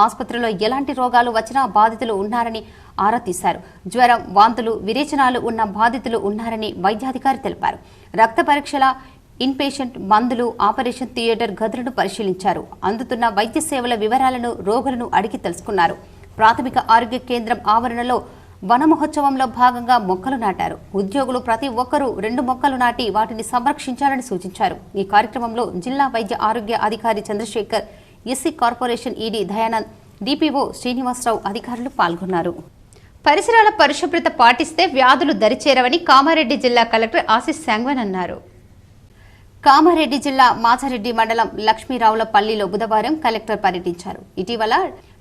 ఆసుపత్రిలో ఎలాంటి రోగాలు వచ్చినా బాధితులు ఉన్నారని ఆరా తీశారు. జ్వరం, వాంతులు, విరేచనాలు ఉన్న బాధితులు ఉన్నారని వైద్యాధికారి తెలిపారు. రక్త పరీక్షల, ఇన్పేషెంట్, మందులు, ఆపరేషన్ థియేటర్ గదులను పరిశీలించారు. అందుతున్న వైద్య సేవల వివరాలను రోగులను అడిగి తెలుసుకున్నారు. ప్రాథమిక ఆరోగ్య కేంద్రం ఆవరణలో వన మహోత్సవంలో భాగంగా మొక్కలు నాటారు. ఉద్యోగులు ప్రతి ఒక్కరూ 2 మొక్కలు నాటి వాటిని సంరక్షించాలని సూచించారు. ఈ కార్యక్రమంలో జిల్లా వైద్య ఆరోగ్య అధికారి Chandrasekhar, SC corporation ED Dayanand, DPO Srinivasarao అధికారులు పాల్గొన్నారు. పరిసరాల పరిశుభ్రత పాటిస్తే వ్యాధులు దరిచేరవని కామారెడ్డి జిల్లా కలెక్టర్ ఆశీస్ శాంగ్వన్ అన్నారు. కామారెడ్డి జిల్లా మాచారెడ్డి మండలం లక్ష్మీరావులపల్లిలో బుధవారం కలెక్టర్ పర్యటించారు. ఇటీవల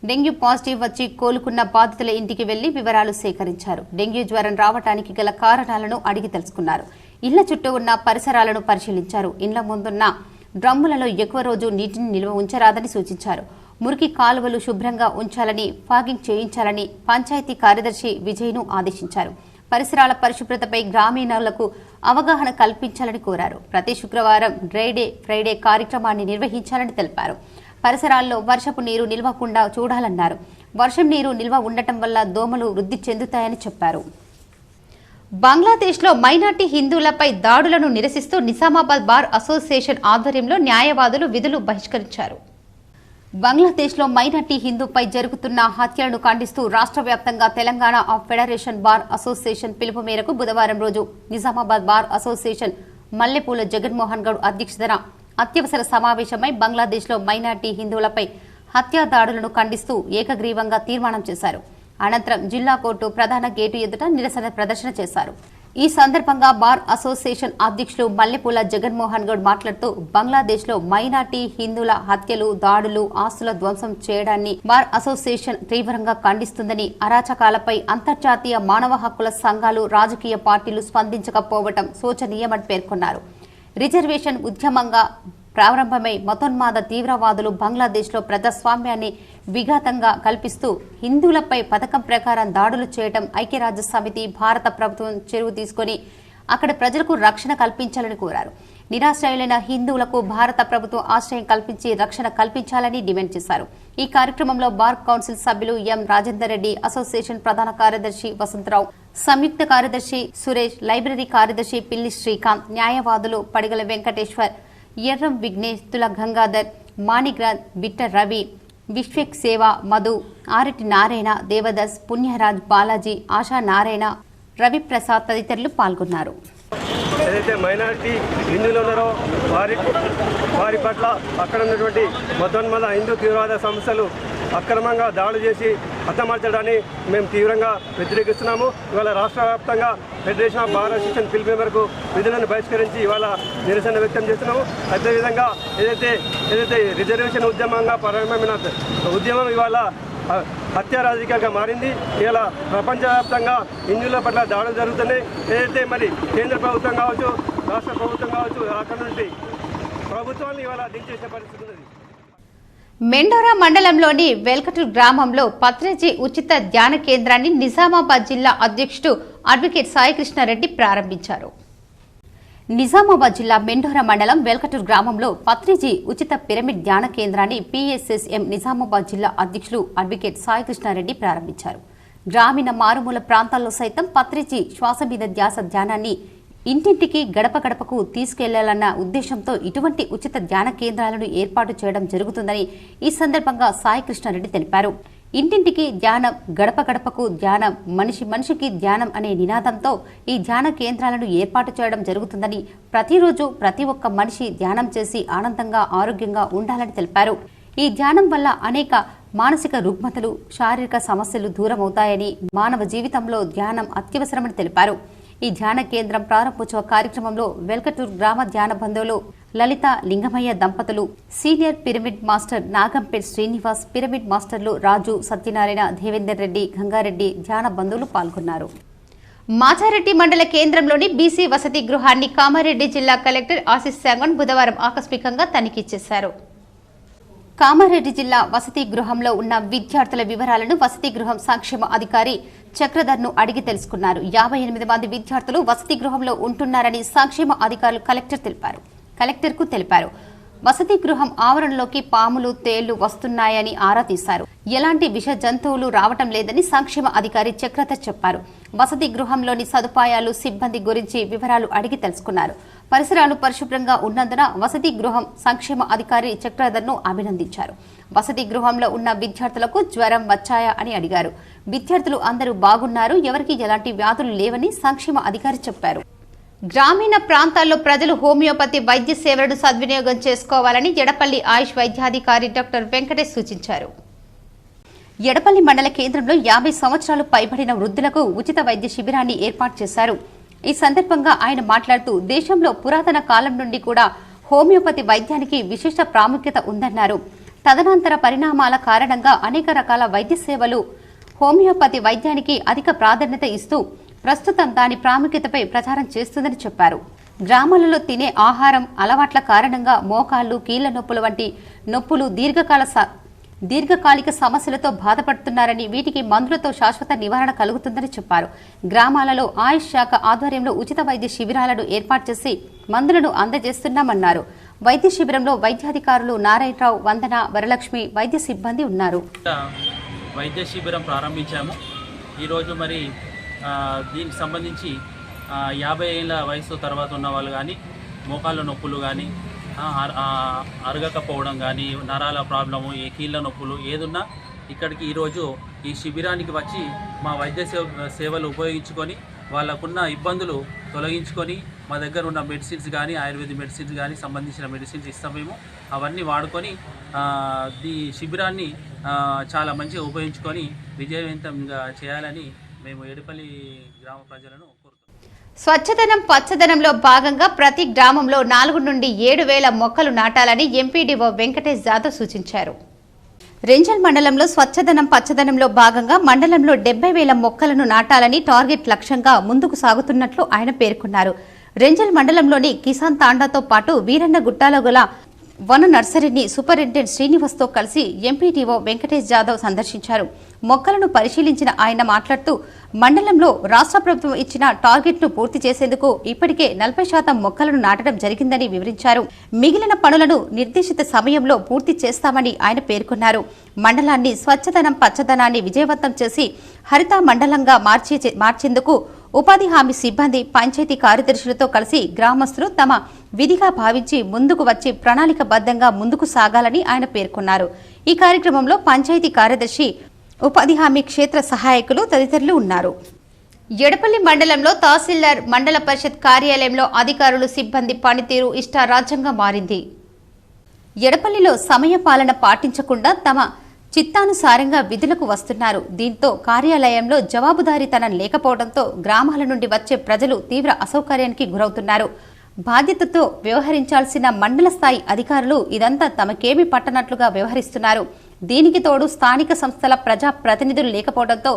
డెంగ్యూ పాజిటివ్ వచ్చి కోలుకున్న బాధితుల ఇంటికి వెళ్లి వివరాలు సేకరించారు. డెంగ్యూ జ్వరం రావడానికి గల కారణాలను అడిగి తెలుసుకున్నారు. ఇళ్ల చుట్టూ ఉన్న పరిసరాలను పరిశీలించారు. ఇండ్ల ముందున్న డ్రమ్ములలో ఎక్కువ రోజు నీటిని నిల్వ ఉంచరాదని సూచించారు. మురికి కాలువలు శుభ్రంగా ఉంచాలని, ఫాగింగ్ చేయించాలని పంచాయతీ కార్యదర్శి విజయ్ను ఆదేశించారు. పరిసరాల పరిశుభ్రతపై గ్రామీణులకు అవగాహన కల్పించాలని కోరారు. ప్రతి శుక్రవారం డ్రైడే ఫ్రైడే కార్యక్రమాన్ని నిర్వహించాలని తెలిపారు. పరిసరాల్లో వర్షపు నీరు నిల్వకుండా చూడాలన్నారు. వర్షం నీరు నిల్వ ఉండటం వల్ల దోమలు వృద్ధి చెందుతాయని చెప్పారు. బంగ్లాదేశ్లో మైనార్టీ హిందువులపై దాడులను నిరసిస్తూ నిజామాబాద్ బార్ అసోసియేషన్ ఆధ్వర్యంలో న్యాయవాదులు విధులు బహిష్కరించారు. బంగ్లాదేశ్లో మైనార్టీ హిందూపై జరుగుతున్న హత్యలను ఖండిస్తూ రాష్ట్ర వ్యాప్తంగా Telangana of federation bar association పిలుపు మేరకు బుధవారం రోజు నిజామాబాద్ బార్ అసోసియేషన్ మల్లెపూల జగన్మోహన్ గౌడ్ అధ్యక్షతన అత్యవసర సమావేశమై బంగ్లాదేశ్లో మైనార్టీ హిందువులపై హత్యా దాడులను ఖండిస్తూ ఏకగ్రీవంగా తీర్మానం చేశారు. అనంతరం జిల్లా కోర్టు ప్రధాన గేటు ఎదుట నిరసన ప్రదర్శన చేశారు. ఈ సందర్భంగా బార్ అసోసియేషన్ అధ్యక్షులు మల్లెపూల జగన్మోహన్ గౌడ్ మాట్లాడుతూ, బంగ్లాదేశ్లో మైనార్టీ హిందువుల హత్యలు, దాడులు, ఆస్తుల ధ్వంసం చేయడాన్ని బార్ అసోసియేషన్ తీవ్రంగా ఖండిస్తుందని, అరాచకాలపై అంతర్జాతీయ మానవ హక్కుల సంఘాలు, రాజకీయ పార్టీలు స్పందించకపోవడం శోచనీయమని పేర్కొన్నారు. రిజర్వేషన్ ఉద్యమంగా ప్రారంభమై మతోన్మాద తీవ్రవాదులు బంగ్లాదేశ్లో ప్రజాస్వామ్యాన్ని విఘాతంగా కల్పిస్తూ హిందువులపై పథకం ప్రకారం దాడులు చేయడం ఐక్యరాజ్య సమితి భారత ప్రభుత్వం చెరువు తీసుకొని అక్కడ ప్రజలకు రక్షణ కల్పించాలని కోరారు. నిరాశ్రయులైన హిందువులకు భారత ప్రభుత్వం ఆశ్రయం కల్పించి రక్షణ కల్పించాలని డిమాండ్ చేశారు. ఈ కార్యక్రమంలో బార్ కౌన్సిల్ సభ్యులు ఎం రాజేందర్ రెడ్డి, అసోసియేషన్ ప్రధాన కార్యదర్శి వసంతరావు, సంయుక్త కార్యదర్శి సురేష్, లైబ్రరీ కార్యదర్శి పిల్లి శ్రీకాంత్, న్యాయవాదులు పడిగల వెంకటేశ్వర్, ఎర్రం విఘ్నేష్, తుల గంగాధర్, మాణిగ్రాజ్, బిట్ట రవి, విశ్వేక్ సేవ, మధు, ఆరెడ్డి నారాయణ, దేవదాస్, పుణ్యరాజ్, బాలాజీ, ఆశా నారాయణ, రవిప్రసాద్ తదితరులు పాల్గొన్నారు. ఏదైతే మైనారిటీ హిందువులు ఉన్నారో వారి పట్ల అక్కడ ఉన్నటువంటి మతోన్మాద హిందూ తీవ్రవాద సంస్థలు అక్రమంగా దాడులు చేసి హతమార్చడాన్ని మేము తీవ్రంగా వ్యతిరేకిస్తున్నాము. ఇవాళ రాష్ట్ర వ్యాప్తంగా ఫెడరేషన్ ఆఫ్ బార్ అసోసియేషన్ పిలుపు మేరకు విధులను బహిష్కరించి ఇవాళ నిరసన వ్యక్తం చేస్తున్నాము. అదేవిధంగా ఏదైతే రిజర్వేషన్ ఉద్యమంగా ప్రారంభమైన ఉద్యమం ఇవాళ హత్య రాజకీయాలుగా మారింది. ఇలా ప్రపంచవ్యాప్తంగా హిందువుల పట్ల దాడులు జరుగుతున్నాయి. ఏదైతే మరి కేంద్ర ప్రభుత్వం కావచ్చు, రాష్ట్ర ప్రభుత్వం కావచ్చు, అక్కడ నుండి ప్రభుత్వాన్ని ఇవాళ దించేసే పరిస్థితి ఉంది. మెండోరా మండలంలోని వెల్కటూర్ గ్రామంలో పత్రిజీ ఉచిత ధ్యాన కేంద్రాన్ని నిజామాబాద్ జిల్లా అధ్యక్షుడు అడ్వకేట్ సాయికృష్ణారెడ్డి ప్రారంభించారు. నిజామాబాద్ జిల్లా మెండోరా మండలం వెల్కటూర్ గ్రామంలో పత్రిజీ ఉచిత పిరమిడ్ ధ్యాన కేంద్రాన్ని PSSM నిజామాబాద్ జిల్లా అధ్యక్షులు అడ్వకేట్ సాయికృష్ణారెడ్డి ప్రారంభించారు. గ్రామీణ మారుమూల ప్రాంతాల్లో సైతం పత్రిజీ శ్వాస మీద ధ్యాస ధ్యానాన్ని ఇంటింటికి గడప గడపకు తీసుకెళ్లాలన్న ఉద్దేశంతో ఇటువంటి ఉచిత ధ్యాన కేంద్రాలను ఏర్పాటు చేయడం జరుగుతుందని ఈ సందర్భంగా సాయికృష్ణారెడ్డి తెలిపారు. ఇంటింటికి ధ్యానం, గడప గడపకు ధ్యానం, మనిషి మనిషికి ధ్యానం అనే నినాదంతో ఈ ధ్యాన కేంద్రాలను ఏర్పాటు చేయడం జరుగుతుందని, ప్రతిరోజు ప్రతి ఒక్క మనిషి ధ్యానం చేసి ఆనందంగా ఆరోగ్యంగా ఉండాలని తెలిపారు. ఈ ధ్యానం వల్ల అనేక మానసిక రుగ్మతలు, శారీరక సమస్యలు దూరమవుతాయని, మానవ జీవితంలో ధ్యానం అత్యవసరమని తెలిపారు. ఈ ధ్యాన కేంద్రం ప్రారంభోత్సవ కార్యక్రమంలో వెల్కటూర్ గ్రామ ధ్యాన బంధువులు లలిత, లింగమయ్య దంపతులు, senior pyramid master Nagampet Srinivas, pyramid మాస్టర్లు రాజు, సత్యనారాయణ, దేవేందర్ రెడ్డి, గంగారెడ్డి ధ్యాన బంధువులు పాల్గొన్నారు. మాచారెడ్డి మండల కేంద్రంలోని బీసీ వసతి గృహాన్ని కామారెడ్డి జిల్లా కలెక్టర్ ఆశీస్ శాంగన్ బుధవారం ఆకస్మికంగా తనిఖీ చేశారు. కామారెడ్డి జిల్లా వసతి గృహంలో ఉన్న విద్యార్థుల వివరాలను వసతి గృహం సంక్షేమ అధికారి చక్రధర్ను అడిగి తెలుసుకున్నారు. 58 మంది విద్యార్థులు వసతి గృహంలో ఉంటున్నారని సంక్షేమ అధికారులు కలెక్టర్కు తెలిపారు. వసతి గృహం ఆవరణలోకి పాములు, తేళ్లు వస్తున్నాయని ఆరా తీశారు. ఎలాంటి విష జంతువులు రావటం లేదని సంక్షేమ అధికారి చక్రధర్ చెప్పారు. వసతి గృహంలోని సదుపాయాలు, సిబ్బంది గురించి వివరాలు అడిగి తెలుసుకున్నారు. పరిసరాలు పరిశుభ్రంగా ఉన్నందున వసతి గృహం సంక్షేమ అధికారి చక్రధర్ను అభినందించారు. వసతి గృహంలో ఉన్న విద్యార్థులకు జ్వరం వచ్చాయా అని అడిగారు. విద్యార్థులు అందరూ బాగున్నారు, ఎవరికి ఎలాంటి వ్యాధులు లేవని సంక్షేమ అధికారి చెప్పారు. గ్రామీణ ప్రాంతాల్లో ప్రజలు హోమియోపతి వైద్య సేవలను సద్వినియోగం చేసుకోవాలని ఎడపల్లి ఆయుష్ వైద్యాధికారి డాక్టర్ వెంకటేష్ సూచించారు. ఎడపల్లి మండల కేంద్రంలో 50 సంవత్సరాలు పైబడిన వృద్ధులకు ఉచిత వైద్య శిబిరాన్ని ఏర్పాటు చేశారు. ఈ సందర్భంగా ఆయన మాట్లాడుతూ దేశంలో పురాతన కాలం నుండి కూడా హోమియోపతి వైద్యానికి విశిష్ట ప్రాముఖ్యత ఉందన్నారు. తదనంతర పరిణామాల కారణంగా అనేక రకాల వైద్య సేవలు హోమియోపతి వైద్యానికి అధిక ప్రాధాన్యత ఇస్తూ ప్రస్తుతం దాని ప్రాముఖ్యతపై ప్రచారం చేస్తుందని చెప్పారు. గ్రామాలలో తినే ఆహారం అలవాట్ల కారణంగా మోకాళ్లు, కీళ్ల నొప్పులు వంటి నొప్పులు దీర్ఘకాలిక సమస్యలతో బాధపడుతున్నారని, వీటికి మందులతో శాశ్వత నివారణ కలుగుతుందని చెప్పారు. గ్రామాలలో ఆయుష్ శాఖ ఆధ్వర్యంలో ఉచిత వైద్య శిబిరాలను ఏర్పాటు చేసి మందులను అందజేస్తున్నామన్నారు. వైద్య శిబిరంలో వైద్యాధికారులు నారాయణరావు, వందన, వరలక్ష్మి, వైద్య సిబ్బంది ఉన్నారు. వైద్య శిబిరం ప్రారంభించాము. ఈరోజు మరి దీనికి సంబంధించి 50 ఏళ్ళ వయసు తర్వాత ఉన్న వాళ్ళు కానీ, మోకాళ్ళ నొప్పులు కానీ, అరగకపోవడం కానీ, నరాల ప్రాబ్లము, ఈ కీళ్ళ నొప్పులు ఏదున్నా ఇక్కడికి ఈరోజు ఈ శిబిరానికి వచ్చి మా వైద్య సేవలు ఉపయోగించుకొని వాళ్ళకున్న ఇబ్బందులు తొలగించుకొని మా దగ్గర ఉన్న మెడిసిన్స్ కానీ, ఆయుర్వేద మెడిసిన్స్ కానీ సంబంధించిన మెడిసిన్స్ ఇస్తాం మేము. అవన్నీ వాడుకొని ఈ శిబిరాన్ని చాలా మంచిగా ఉపయోగించుకొని విజయవంతంగా చేయాలని మేము ఎడపల్లి గ్రామ ప్రజలను కోరుతున్నాం. స్వచ్ఛదనం పచ్చదనంలో భాగంగా ప్రతి గ్రామంలో 4 నుండి 7,000 మొక్కలు నాటాలని ఎంపీడీఓ వెంకటేష్ జాదవ్ సూచించారు. రెంజల్ మండలంలో స్వచ్ఛదనం పచ్చదనంలో భాగంగా మండలంలో 70,000 మొక్కలను నాటాలని టార్గెట్ లక్ష్యంగా ముందుకు సాగుతున్నట్లు ఆయన పేర్కొన్నారు. రెంజల్ మండలంలోని కిసాన్ తాండాతో పాటు వీరన్న గుట్టాలో గల వన నర్సరీని సూపరింటెండెంట్ శ్రీనివాస్తో కలిసి ఎంపీటీఓ వెంకటేష్ జాదవ్ సందర్శించారు. మొక్కలను పరిశీలించిన ఆయన మాట్లాడుతూ మండలంలో రాష్ట్ర ప్రభుత్వం ఇచ్చిన టార్గెట్ను పూర్తి చేసేందుకు ఇప్పటికే 40% మొక్కలను నాటడం జరిగిందని వివరించారు. మిగిలిన పనులను నిర్దేశిత సమయంలో పూర్తి చేస్తామని ఆయన పేర్కొన్నారు. మండలాన్ని స్వచ్ఛదనం పచ్చదనాన్ని విజయవంతం చేసి హరిత మండలంగా మార్చేందుకు ఉపాధి హామీ సిబ్బంది పంచాయతీ కార్యదర్శులతో కలిసి గ్రామస్తులు తమ విధిగా భావించి ముందుకు వచ్చి ప్రణాళికబద్ధంగా ముందుకు సాగాలని ఆయన పేర్కొన్నారు. ఈ కార్యక్రమంలో పంచాయతీ కార్యదర్శి, ఉపాధి హామీ క్షేత్ర సహాయకులు తదితరులు ఉన్నారు. ఎడపల్లి మండలంలో తహసీల్దార్ మండల పరిషత్ కార్యాలయంలో అధికారులు సిబ్బంది పనితీరు ఇష్టారాజ్యంగా మారింది. ఎడపల్లిలో సమయపాలన పాటించకుండా తమ చిత్తానుసారంగా విధులకు వస్తున్నారు. దీంతో కార్యాలయంలో జవాబుదారీతనం లేకపోవడంతో గ్రామాల నుండి వచ్చే ప్రజలు తీవ్ర అసౌకర్యానికి గురవుతున్నారు. బాధ్యతతో వ్యవహరించాల్సిన మండల స్థాయి అధికారులు ఇదంతా తమకేమీ పట్టనట్లుగా వ్యవహరిస్తున్నారు. దీనికి తోడు స్థానిక సంస్థల ప్రజా ప్రతినిధులు లేకపోవడంతో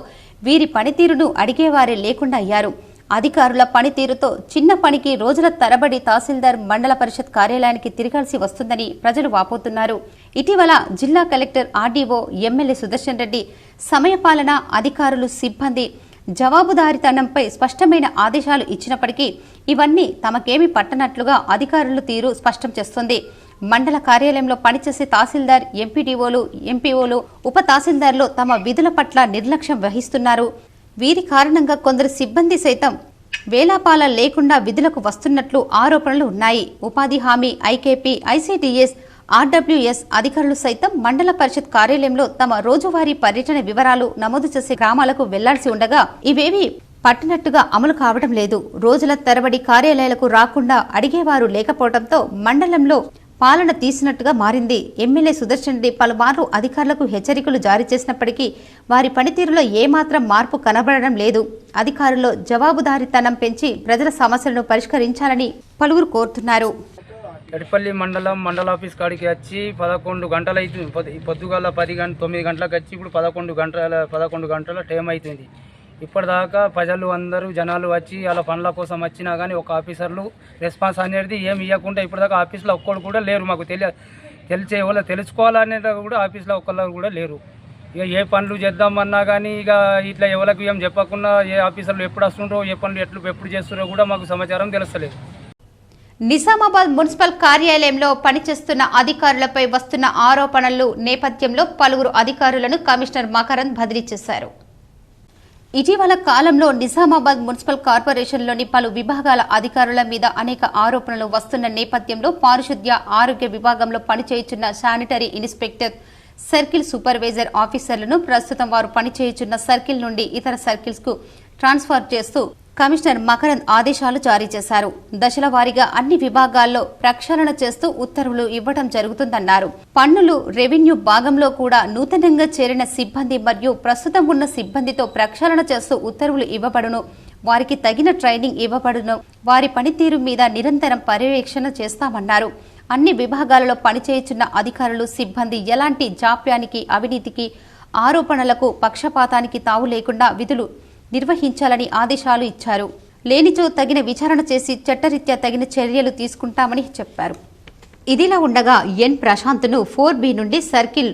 వీరి పనితీరును అడిగేవారే లేకుండా అయ్యారు. అధికారుల పనితీరుతో చిన్న పనికి రోజుల తరబడి తహసీల్దార్ మండల పరిషత్ కార్యాలయానికి తిరగాల్సి వస్తుందని ప్రజలు వాపోతున్నారు. ఇటీవల జిల్లా collector, RDO, MLA Sudarshan Reddy సమయపాలన, అధికారులు సిబ్బంది జవాబుదారీతనంపై స్పష్టమైన ఆదేశాలు ఇచ్చినప్పటికీ ఇవన్నీ తమకేమీ పట్టనట్లుగా అధికారుల తీరు స్పష్టం చేస్తుంది. మండల కార్యాలయంలో పనిచేసే తహసీల్దార్, ఎంపీడీఓలు, ఎంపీఓలు, ఉప తహసీల్దార్లు తమ విధుల పట్ల నిర్లక్ష్యం వహిస్తున్నారు. వీరి కారణంగా కొందరు సిబ్బంది సైతం వేలాపాల లేకుండా విధులకు వస్తున్నట్లు ఆరోపణలు ఉన్నాయి. ఉపాధి హామీ, ఐకేపీ, ఐసీడీఎస్, ఆర్డబ్ల్యూఎస్ అధికారులు సైతం మండల పరిషత్ కార్యాలయంలో తమ రోజువారీ పర్యటన వివరాలు నమోదు చేసే గ్రామాలకు వెళ్లాల్సి ఉండగా ఇవేవి పట్టినట్టుగా అమలు కావడం లేదు. రోజుల తరబడి కార్యాలయాలకు రాకుండా అడిగేవారు లేకపోవడంతో మండలంలో పాలన తీసినట్టుగా మారింది. ఎమ్మెల్యే సుదర్శన్ రెడ్డి పలుమార్లు అధికారులకు హెచ్చరికలు జారీ చేసినప్పటికీ వారి పనితీరులో ఏమాత్రం మార్పు కనబడడం లేదు. అధికారుల్లో జవాబుదారీతనం పెంచి ప్రజల సమస్యలను పరిష్కరించాలని పలువురు కోరుతున్నారు. ఎడపల్లి మండల ఆఫీస్ కాడికి వచ్చి 11 గంటలు అవుతుంది. పొద్దుగాల 9 గంటలకు వచ్చి ఇప్పుడు 11 గంటల టైం అవుతుంది. ఇప్పటిదాకా ప్రజలు అందరూ జనాలు వచ్చి వాళ్ళ పనుల కోసం వచ్చినా కానీ ఒక ఆఫీసర్లు రెస్పాన్స్ అనేది ఏమి ఇవ్వకుండా ఇప్పటిదాకా ఆఫీస్లో ఒక్కడు కూడా లేరు. మాకు తెలుసుకోవాలనేది కూడా ఆఫీస్లో ఒక్కళ్ళు కూడా లేరు. ఇక ఏ పనులు చేద్దామన్నా కానీ ఇక ఇట్లా ఎవరికి ఏం చెప్పకుండా ఏ ఆఫీసర్లు ఎప్పుడు వస్తుండ్రో, ఏ పనులు ఎప్పుడు చేస్తున్నారో కూడా మాకు సమాచారం తెలుస్తలేదు. నిజామాబాద్ మున్సిపల్ కార్యాలయంలో పనిచేస్తున్న అధికారులపై వస్తున్న ఆరోపణలు నేపథ్యంలో పలువురు అధికారులను కమిషనర్ మకరంద్ బదిలీ చేశారు. ఇటీవల కాలంలో నిజామాబాద్ మున్సిపల్ కార్పొరేషన్లోని పలు విభాగాల అధికారుల మీద అనేక ఆరోపణలు వస్తున్న నేపథ్యంలో పారిశుద్ధ్య, ఆరోగ్య విభాగంలో పనిచేయుచున్న శానిటరీ ఇన్స్పెక్టర్, సర్కిల్ సూపర్వైజర్ ఆఫీసర్లను ప్రస్తుతం వారు పనిచేయుచున్న సర్కిల్ నుండి ఇతర సర్కిల్స్ కు ట్రాన్స్ఫర్ చేస్తూ కమిషనర్ మకరంద్ ఆదేశాలు జారీ చేశారు. దశల వారీగా అన్ని విభాగాల్లో ప్రక్షాళన చేస్తూ ఉత్తర్వులు ఇవ్వడం జరుగుతుందన్నారు. పన్నులు, రెవెన్యూ భాగంలో కూడా నూతనంగా చేరిన సిబ్బంది మరియు ప్రస్తుతం ఉన్న సిబ్బందితో ప్రక్షాళన చేస్తూ ఉత్తర్వులు ఇవ్వబడును. వారికి తగిన ట్రైనింగ్ ఇవ్వబడును. వారి పనితీరు మీద నిరంతరం పర్యవేక్షణ చేస్తామన్నారు. అన్ని విభాగాలలో పనిచేయుచున్న అధికారులు, సిబ్బంది ఎలాంటి జాప్యానికి, అవినీతికి, ఆరోపణలకు, పక్షపాతానికి తావు లేకుండా విధులు నిర్వహించాలని ఆదేశాలు ఇచ్చారు. లేనిచో తగిన విచారణ చేసి చట్టరీత్యా తగిన చర్యలు తీసుకుంటామని చెప్పారు. ఇదిలా ఉండగా ఎన్ ప్రశాంత్ను 4B నుండి సర్కిల్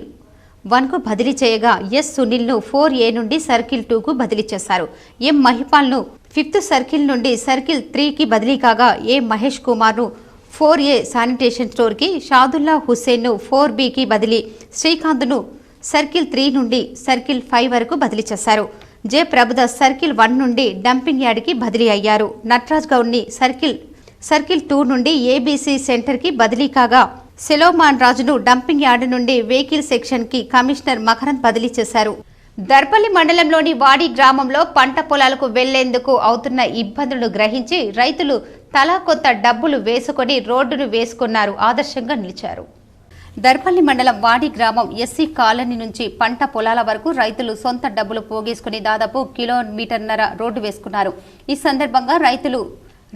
1కు బదిలీ చేయగా ఎస్ సునీల్ను 4A నుండి సర్కిల్ 2కు బదిలీ చేశారు. ఎం మహిపాల్ను 5th సర్కిల్ నుండి సర్కిల్ 3కి బదిలీ కాగా ఏ మహేష్ కుమార్ను 4A శానిటేషన్ స్టోర్కి, షాదుల్లా హుస్సేన్ను 4Bకి బదిలీ, శ్రీకాంత్ను సర్కిల్ 3 నుండి సర్కిల్ 5 వరకు బదిలీ చేశారు. జె ప్రభుదాస్ సర్కిల్ 1 నుండి డంపింగ్ యార్డ్కి బదిలీ అయ్యారు. నటరాజ్ గౌడ్ని సర్కిల్ 2 నుండి ఏబీసీ సెంటర్కి బదిలీ కాగా సెలోమాన్ రాజును డంపింగ్ యార్డ్ నుండి వెహికల్ సెక్షన్కి కమిషనర్ మకరంద్ బదిలీ చేశారు. దర్పల్లి మండలంలోని వాడి గ్రామంలో పంట పొలాలకు వెళ్లేందుకు అవుతున్న ఇబ్బందులను గ్రహించి రైతులు తలా కొంత డబ్బులు వేసుకొని రోడ్డును వేసుకున్నారు. ఆదర్శంగా నిలిచారు. దర్పల్లి మండలం వాడి గ్రామం ఎస్సీ కాలనీ నుంచి పంట పొలాల వరకు రైతులు సొంత డబ్బులు పోగేసుకుని దాదాపు 1.5 కిలోమీటర్ల రోడ్డు వేసుకున్నారు. ఈ సందర్భంగా రైతులు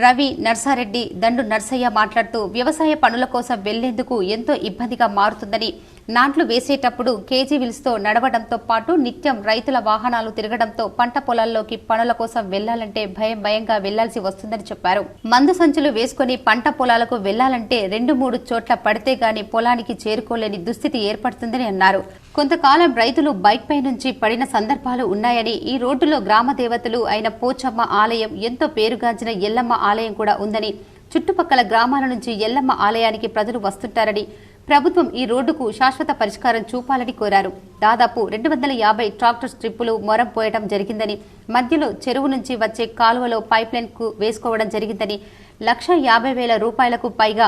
రవి, నర్సారెడ్డి, దండు నర్సయ్య మాట్లాడుతూ వ్యవసాయ పనుల కోసం వెళ్లేందుకు ఎంతో ఇబ్బందిగా మారుతుందని, నాట్లు వేసేటప్పుడు కేజీ విల్స్తో నడవడంతో పాటు నిత్యం రైతుల వాహనాలు తిరగడంతో పంట పొలాల్లోకి పనుల కోసం వెళ్లాలంటే భయంగా వెళ్లాల్సి వస్తుందని చెప్పారు. మందు సంచులు వేసుకుని పంట పొలాలకు వెళ్లాలంటే 2-3 చోట్ల పడితే గాని పొలానికి చేరుకోలేని దుస్థితి ఏర్పడుతుందని అన్నారు. కొంతకాలం రైతులు బైక్ పై నుంచి పడిన సందర్భాలు ఉన్నాయని, ఈ రోడ్డులో గ్రామ దేవతలు అయిన పోచమ్మ ఆలయం, ఎంతో పేరుగాంచిన ఎల్లమ్మ ఆలయం కూడా ఉందని, చుట్టుపక్కల గ్రామాల నుంచి ఎల్లమ్మ ఆలయానికి ప్రజలు వస్తుంటారని, ప్రభుత్వం ఈ రోడ్డుకు శాశ్వత పరిష్కారం చూపాలని కోరారు. దాదాపు 250 ట్రాక్టర్ స్ట్రిప్పులు మొరం పోయడం జరిగిందని, మధ్యలో చెరువు నుంచి వచ్చే కాలువలో పైప్లైన్ కు వేసుకోవడం జరిగిందని, 1,50,000 రూపాయలకు పైగా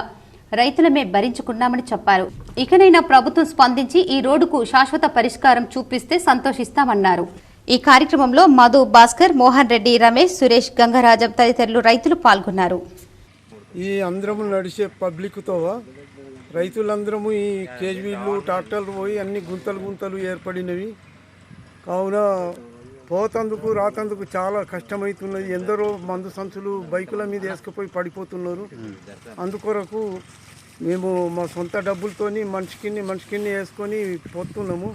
రైతులమే భరించుకున్నామని చెప్పారు. ఇకనైనా ప్రభుత్వం స్పందించి ఈ రోడ్డుకు శాశ్వత పరిష్కారం చూపిస్తే సంతోషిస్తామన్నారు. ఈ కార్యక్రమంలో మధు, భాస్కర్, మోహన్ రెడ్డి, రమేష్, సురేష్, గంగరాజం తదితరులు రైతులు పాల్గొన్నారు. ఈ అందరము నడిచే పబ్లిక్తో రైతులందరము ఈ కేజీవీలు ట్రాక్టర్లు పోయి అన్ని గుంతలు ఏర్పడినవి కావున పోతందుకు రాతందుకు చాలా కష్టమవుతున్నది. ఎందరో మందు సంచులు బైకుల మీద వేసుకుపోయి పడిపోతున్నారు. అందుకొరకు మేము మా సొంత డబ్బులతోని మనిషికి వేసుకొని పోతున్నాము.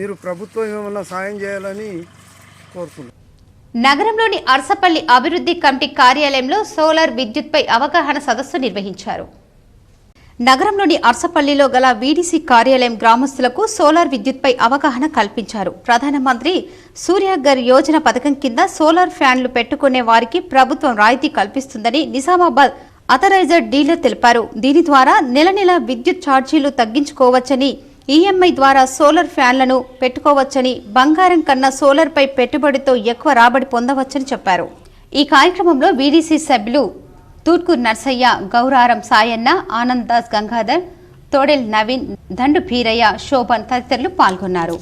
మీరు ప్రభుత్వం ఏమైనా సాయం చేయాలని కోరుతున్నాం. నగరంలోని అర్సపల్లి అభివృద్ధి కమిటీ కార్యాలయంలో సోలార్ విద్యుత్పై అవగాహన సదస్సు నిర్వహించారు. నగరంలోని అర్సపల్లిలో గల వీడీసీ కార్యాలయం గ్రామస్తులకు సోలార్ విద్యుత్పై అవగాహన కల్పించారు. ప్రధానమంత్రి సూర్యఘర్ యోజన పథకం కింద సోలార్ ఫ్యాన్లు పెట్టుకునే వారికి ప్రభుత్వం రాయితీ కల్పిస్తుందని నిజామాబాద్ అథరైజర్ డీలర్ తెలిపారు. దీని ద్వారా నెల విద్యుత్ ఛార్జీలు తగ్గించుకోవచ్చని, ఈఎంఐ ద్వారా సోలార్ ఫ్యాన్లను పెట్టుకోవచ్చని, బంగారం కన్నా సోలార్ పై పెట్టుబడితో ఎక్కువ రాబడి పొందవచ్చని చెప్పారు. ఈ కార్యక్రమంలో వీడీసీ సభ్యులు తూట్కూర్ నర్సయ్య, గౌరారం సాయన్న, ఆనంద్ దాస్, గంగాధర్, తోడెల్ నవీన్, దండు భీరయ్య, శోభన్ తదితరులు పాల్గొన్నారు.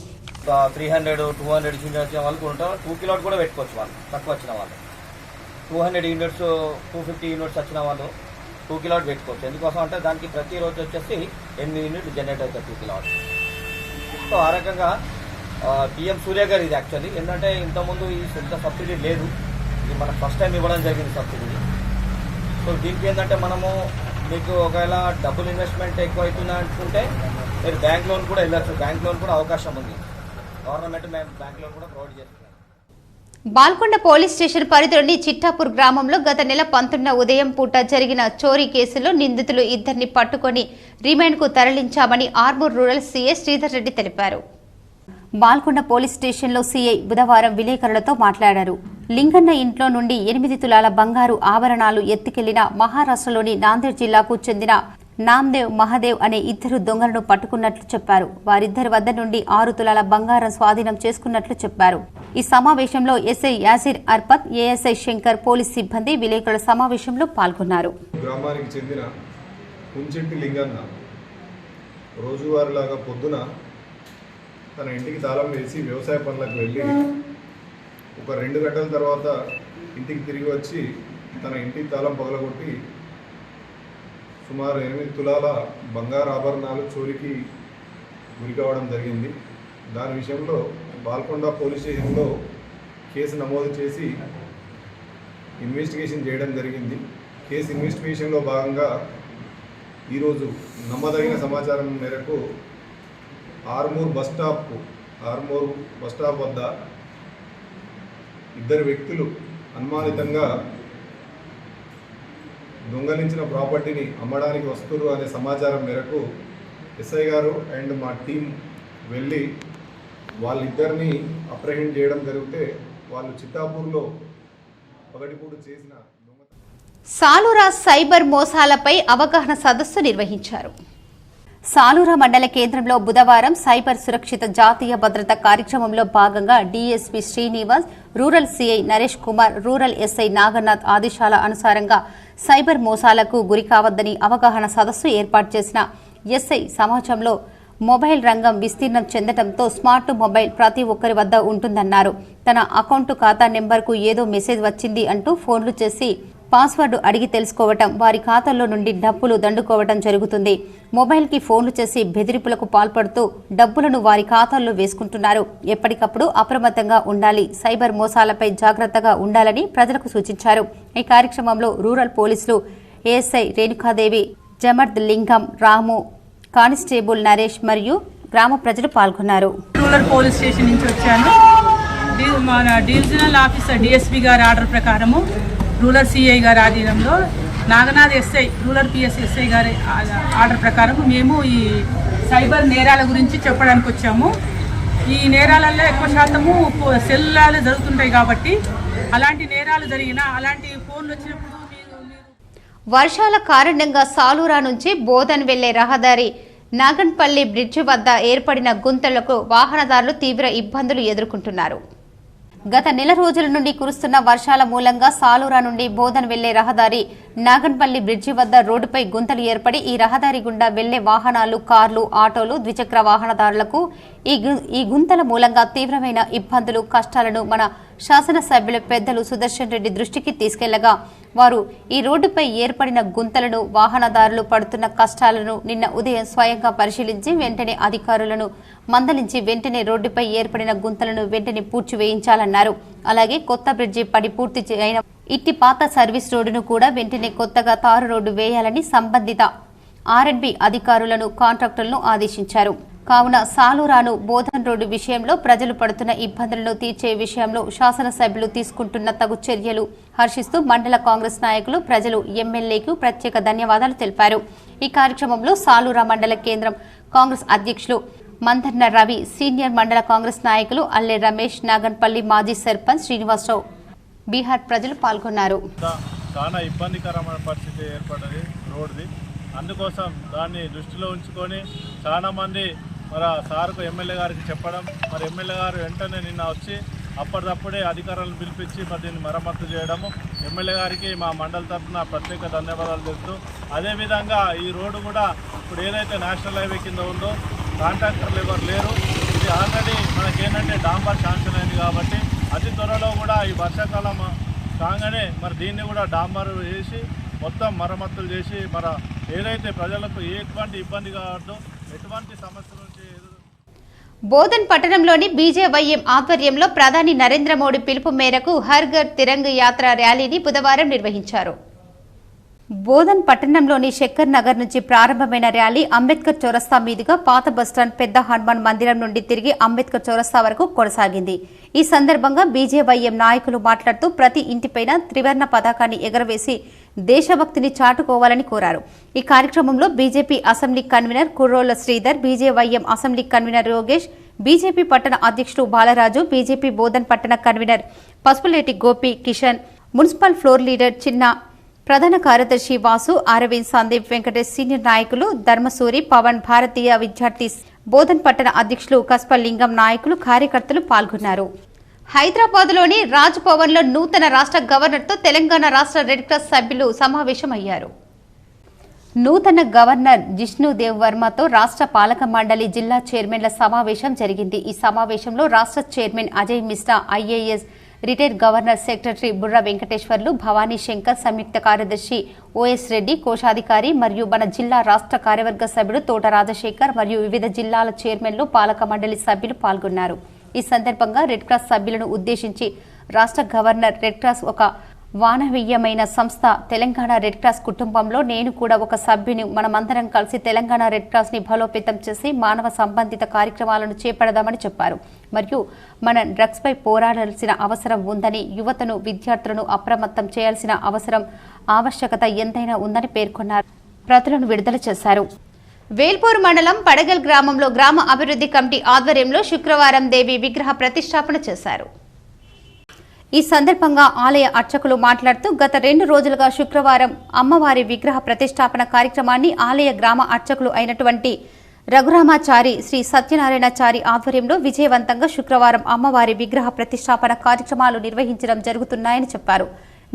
300-200 యూనిట్స్ వచ్చిన వాళ్ళు కూడా 2 కిలోట్ కూడా పెట్టుకోవచ్చు. వాళ్ళు తక్కువ వచ్చిన వాళ్ళు 200 యూనిట్స్ 250 యూనిట్స్ వచ్చిన వాళ్ళు 2 కిలోట్ పెట్టుకోవచ్చు. ఎందుకోసం అంటే దానికి ప్రతిరోజు వచ్చేసి 8 యూనిట్లు జనరేట్ అవుతాయి 2 కిలోట్. సో ఆ రకంగా పిఎం సూర్య గారు ఇది యాక్చువల్లీ ఏంటంటే ఇంతకుముందు ఈ ఇంత సబ్సిడీ లేదు, ఇది మనకు ఫస్ట్ టైం ఇవ్వడం జరిగింది సబ్సిడీ. సో దీనికి ఏంటంటే మనము మీకు ఒకవేళ డబ్బులు ఇన్వెస్ట్మెంట్ ఎక్కువ అవుతుందా అనుకుంటే మీరు బ్యాంక్ లోన్ కూడా వెళ్ళచ్చు. బ్యాంక్ లోన్ కూడా అవకాశం ఉంది. గవర్నమెంట్ మేము బ్యాంక్ లోన్ కూడా ప్రొవైడ్ చేస్తున్నాం. బాల్కొండ పోలీస్ స్టేషన్ పరిధిలోని చిట్టాపూర్ గ్రామంలో గత నెల 19 ఉదయం పూట జరిగిన చోరీ కేసులో నిందితులు 2 పట్టుకొని రిమాండ్కు తరలించామని ఆర్మూర్ రూరల్ సీఐ శ్రీధర్ రెడ్డి తెలిపారు. బాల్కొండ పోలీస్ స్టేషన్లో సీఐ బుధవారం విలేకరులతో మాట్లాడారు. లింగన్న ఇంట్లో నుండి 8 తులాల బంగారు ఆభరణాలు ఎత్తుకెళ్లిన మహారాష్ట్రలోని నాందేడ్ జిల్లాకు చెందిన నామ్దేవ్, మహాదేవ్ అనే 2 దొంగలను పట్టుకున్నట్లు చెప్పారు. వారిద్దరి వద్ద నుండి 6 తులాల బంగారం స్వాధీనం చేసుకున్నట్లు చెప్పారు. ఈ సమావేశంలో SI Yasir Arpat, ASI Shankar, police సిబ్బంది విలేకరుల సమావేశంలో పాల్గొన్నారు. గ్రామానికి చెందిన కుంచెట్టి లింగన్న రోజువారీలాగా పొద్దున తన ఇంటికి తాళం వేసి వ్యవసాయ పనులకు వెళ్ళి ఒక 2 గంటల తర్వాత ఇంటికి తిరిగి వచ్చి తన ఇంటికి తాళం పగలగొట్టి సుమారు 8 తులాల బంగారు ఆభరణాలు చోరీకి గురి కావడం జరిగింది. దాని విషయంలో బాల్కొండ పోలీస్ స్టేషన్లో కేసు నమోదు చేసి ఇన్వెస్టిగేషన్ చేయడం జరిగింది. కేసు ఇన్వెస్టిగేషన్లో భాగంగా ఈరోజు నమ్మదగిన సమాచారం మేరకు ఆర్మూర్ బస్ స్టాప్ వద్ద 2 వ్యక్తులు అనుమానితంగా దొంగలించిన ప్రాపర్టీని అమ్మడానికి వస్తున్నారు అనే సమాచారం మేరకు ఎస్ఐ గారు అండ్ మా టీం వెళ్ళి వాళ్ళిద్దరిని అప్రహెండ్ చేయడం జరిగితే వాళ్ళు చిట్టాపూర్లో పగటిపూట చేసిన సాలూరా సైబర్ మోసాలపై అవగాహన సదస్సు నిర్వహించారు. సాలూరా మండల కేంద్రంలో బుధవారం సైబర్ సురక్షిత జాతీయ భద్రత కార్యక్రమంలో భాగంగా DSP Srinivas, rural CI Naresh Kumar, rural SI Naganath ఆదేశాల అనుసారంగా సైబర్ మోసాలకు గురికావద్దని అవగాహన సదస్సు ఏర్పాటు చేసిన ఎస్ఐ సమాజంలో మొబైల్ రంగం విస్తీర్ణం చెందడంతో స్మార్ట్ మొబైల్ ప్రతి ఒక్కరి వద్ద ఉంటుందన్నారు. తన అకౌంట్ ఖాతా నెంబర్కు ఏదో మెసేజ్ వచ్చింది అంటూ ఫోన్లు చేసి పాస్వర్డ్ అడిగి తెలుసుకోవటం, వారి ఖాతాల్లో నుండి డబ్బులు దండుకోవటం జరుగుతుంది. మొబైల్కి ఫోన్లు చేసి బెదిరింపులకు పాల్పడుతూ డబ్బులను వారి ఖాతాల్లో వేసుకుంటున్నారు. ఎప్పటికప్పుడు అప్రమత్తంగా ఉండాలి, సైబర్ మోసాలపై జాగ్రత్తగా ఉండాలని ప్రజలకు సూచించారు. ఈ కార్యక్రమంలో రూరల్ పోలీసులు ఏఎస్ఐ రేణుకాదేవి, జమర్ద్ లింగం, రాము, కానిస్టేబుల్ నరేష్ మరియు గ్రామ ప్రజలు పాల్గొన్నారు. రూరల్ పోలీస్ స్టేషన్ నుంచి వచ్చాను. మన డివిజనల్ ఆఫీసర్ డిఎస్పీ గారి ఆర్డర్ ప్రకారము రూరల్ సిఐ గారి ఆధీనంలో Naganath SI rural PS SI గారి ఆర్డర్ ప్రకారం మేము ఈ సైబర్ నేరాల గురించి చెప్పడానికి వచ్చాము. ఈ నేరాలలో ఎక్కువ శాతము సెల్లాలు జరుగుతుంటాయి కాబట్టి అలాంటి నేరాలు జరిగినా అలాంటి ఫోన్లు వచ్చినప్పుడు వర్షాల కారణంగా సాలూరా నుంచి బోధన్ వెళ్లే రహదారి నాగన్పల్లి బ్రిడ్జి వద్ద ఏర్పడిన గుంతలకు వాహనదారులు తీవ్ర ఇబ్బందులు ఎదుర్కొంటున్నారు. గత నెల రోజుల నుండి కురుస్తున్న వర్షాల మూలంగా సాలూరా నుండి బోధన్ వెళ్లే రహదారి నాగన్పల్లి బ్రిడ్జి వద్ద రోడ్డుపై గుంతలు ఏర్పడి ఈ రహదారి గుండా వెళ్లే వాహనాలు, కార్లు, ఆటోలు, ద్విచక్ర వాహనదారులకు ఈ గుంతల మూలంగా తీవ్రమైన ఇబ్బందులు, కష్టాలను మన శాసనసభ్యులు పెద్దలు సుదర్శన్ రెడ్డి దృష్టికి తీసుకెళ్లగా వారు ఈ రోడ్డుపై ఏర్పడిన గుంతలను, వాహనదారులు పడుతున్న కష్టాలను నిన్న ఉదయం స్వయంగా పరిశీలించి వెంటనే అధికారులను మందలించి వెంటనే రోడ్డుపై ఏర్పడిన గుంతలను వెంటనే పూడ్చివేయించాలన్నారు. అలాగే కొత్త బ్రిడ్జి పడి పూర్తి అయిన ఇట్టి పాత సర్వీస్ రోడ్డును కూడా వెంటనే కొత్తగా తారు రోడ్డు వేయాలని సంబంధిత ఆర్ఎండ్బి అధికారులను, కాంట్రాక్టర్లను ఆదేశించారు. కావున సాలూరాను బోధన్ రోడ్డు విషయంలో ప్రజలు పడుతున్న ఇబ్బందులను తీర్చే విషయంలో శాసనసభ్యులు తీసుకుంటున్న తగు చర్యలు హర్షిస్తూ మండల కాంగ్రెస్ నాయకులు, ప్రజలు ఎమ్మెల్యేకు ప్రత్యేక ధన్యవాదాలు తెలిపారు. ఈ కార్యక్రమంలో సాలూరా మండల కేంద్రం కాంగ్రెస్ అధ్యక్షులు మందర్న రవి, సీనియర్ మండల కాంగ్రెస్ నాయకులు అల్లె రమేష్, నాగన్పల్లి మాజీ సర్పంచ్ శ్రీనివాసరావు, బీహార్ ప్రజలు పాల్గొన్నారు. చాలా ఇబ్బందికరమైన పరిస్థితి ఏర్పడ్డది రోడ్డుది. అందుకోసం దాన్ని దృష్టిలో ఉంచుకొని చాలామంది మరి సార్కు ఎమ్మెల్యే గారికి చెప్పడం, మరి ఎమ్మెల్యే గారు వెంటనే నిన్న వచ్చి అప్పటికప్పుడే అధికారులను పిలిపించి మరి దీన్ని మరమ్మతు చేయడము ఎమ్మెల్యే గారికి మా మండలి తరఫున ప్రత్యేక ధన్యవాదాలు తెలుపుతూ, అదేవిధంగా ఈ రోడ్డు కూడా ఇప్పుడు ఏదైతే నేషనల్ హైవే కింద ఉందో కాంట్రాక్టర్లు ఎవరు లేరు. ఇది ఆల్రెడీ మనకేంటంటే డాంబర్ శాంక్షన్ అయింది కాబట్టి అతి త్వరలో కూడా ఈ వర్షాకాలం కాగానే మరి దీన్ని కూడా డాంబర్ వేసి మొత్తం మరమ్మతులు చేసి మన ఏదైతే ప్రజలకు ఎటువంటి ఇబ్బంది కావద్దు, ఎటువంటి సమస్య నుంచి బోధన్ పట్టణంలోని బీజేవైఎం ఆధ్వర్యంలో ప్రధాని నరేంద్ర మోడీ పిలుపు మేరకు హర్ ఘర్ తిరంగ్ యాత్ర ర్యాలీని బుధవారం నిర్వహించారు. బోధన్ పట్టణంలోని శక్కర్ నగర్ నుంచి ప్రారంభమైన ర్యాలీ అంబేద్కర్ చౌరస్తా మీదుగా పాత బస్టాండ్, పెద్ద హనుమాన్ మందిరం నుండి తిరిగి అంబేద్కర్ చౌరస్తా వరకు కొనసాగింది. ఈ సందర్భంగా బీజేవైఎం నాయకులు మాట్లాడుతూ ప్రతి ఇంటిపైన త్రివర్ణ పతాకాన్ని ఎగరవేసి దేశభక్తిని చాటుకోవాలని కోరారు. ఈ కార్యక్రమంలో BJP assembly convener Kurrolla Sridhar, BJYM assembly convener Yogesh, BJP పట్టణ అధ్యక్షుడు బాలరాజు, బీజేపీ బోధన్ పట్టణ convener Pasupuleti Gopi Kishan, municipal floor leader Chinna, ప్రధాన కార్యదర్శి వాసు, అరవింద్, సందీప్, వెంకటేష్, సీనియర్ నాయకులు ధర్మసూరి, పవన్, భారతీయ విద్యార్థి బోధన్ పట్టణ అధ్యక్షులు కస్పలింగం, నాయకులు, కార్యకర్తలు పాల్గొన్నారు. హైదరాబాద్లోని రాజ్ భవన్లో నూతన రాష్ట్ర గవర్నర్తో తెలంగాణ రాష్ట్ర రెడ్ క్రాస్ సభ్యులు సమావేశమయ్యారు. నూతన గవర్నర్ జిష్ణుదేవ్ వర్మతో రాష్ట్ర పాలక మండలి, జిల్లా చైర్మన్ల సమావేశం జరిగింది. ఈ సమావేశంలో రాష్ట్ర chairman Ajay Mishra, IAS retired governor secretary Burra Venkateswarlu, Bhavani Shankar, సంయుక్త కార్యదర్శి ఓఎస్ రెడ్డి, కోశాధికారి మరియు మన జిల్లా రాష్ట్ర కార్యవర్గ సభ్యుడు తోట రాజశేఖర్ మరియు వివిధ జిల్లాల చైర్మన్లు, పాలక మండలి సభ్యులు పాల్గొన్నారు. ఈ సందర్భంగా రెడ్ క్రాస్ సభ్యులను ఉద్దేశించి రాష్ట్ర గవర్నర్, రెడ్ క్రాస్ ఒక వానవీయమైన సంస్థ, తెలంగాణ రెడ్ క్రాస్ కుటుంబంలో నేను కూడా ఒక సభ్యుని, మనమందరం కలిసి తెలంగాణ రెడ్ క్రాస్ ని బలోపేతం చేసి మానవ సంబంధిత కార్యక్రమాలను చేపడదామని చెప్పారు. మరియు మన డ్రగ్స్ పై పోరాడాల్సిన అవసరం ఉందని, యువతను, విద్యార్థులను అప్రమత్తం చేయాల్సిన ఆవశ్యకత ఎంతైనా ఉందని పేర్కొన్నారు. ప్రతులను విడుదల చేశారు. వేల్పూర్ మండలం పడగల్ గ్రామంలో గ్రామ అభివృద్ధి కమిటీ ఆధ్వర్యంలో శుక్రవారం దేవి విగ్రహ ప్రతిష్టాపన చేశారు. ఈ సందర్భంగా ఆలయ అర్చకులు మాట్లాడుతూ గత 2 రోజులుగా శుక్రవారం అమ్మవారి విగ్రహ ప్రతిష్టాపన కార్యక్రమాన్ని ఆలయ గ్రామ అర్చకులు అయినటువంటి రఘురామాచారి, శ్రీ సత్యనారాయణచారి ఆధ్వర్యంలో విజయవంతంగా శుక్రవారం అమ్మవారి విగ్రహ ప్రతిష్టాపన కార్యక్రమాలు నిర్వహించడం జరుగుతున్నాయని చెప్పారు.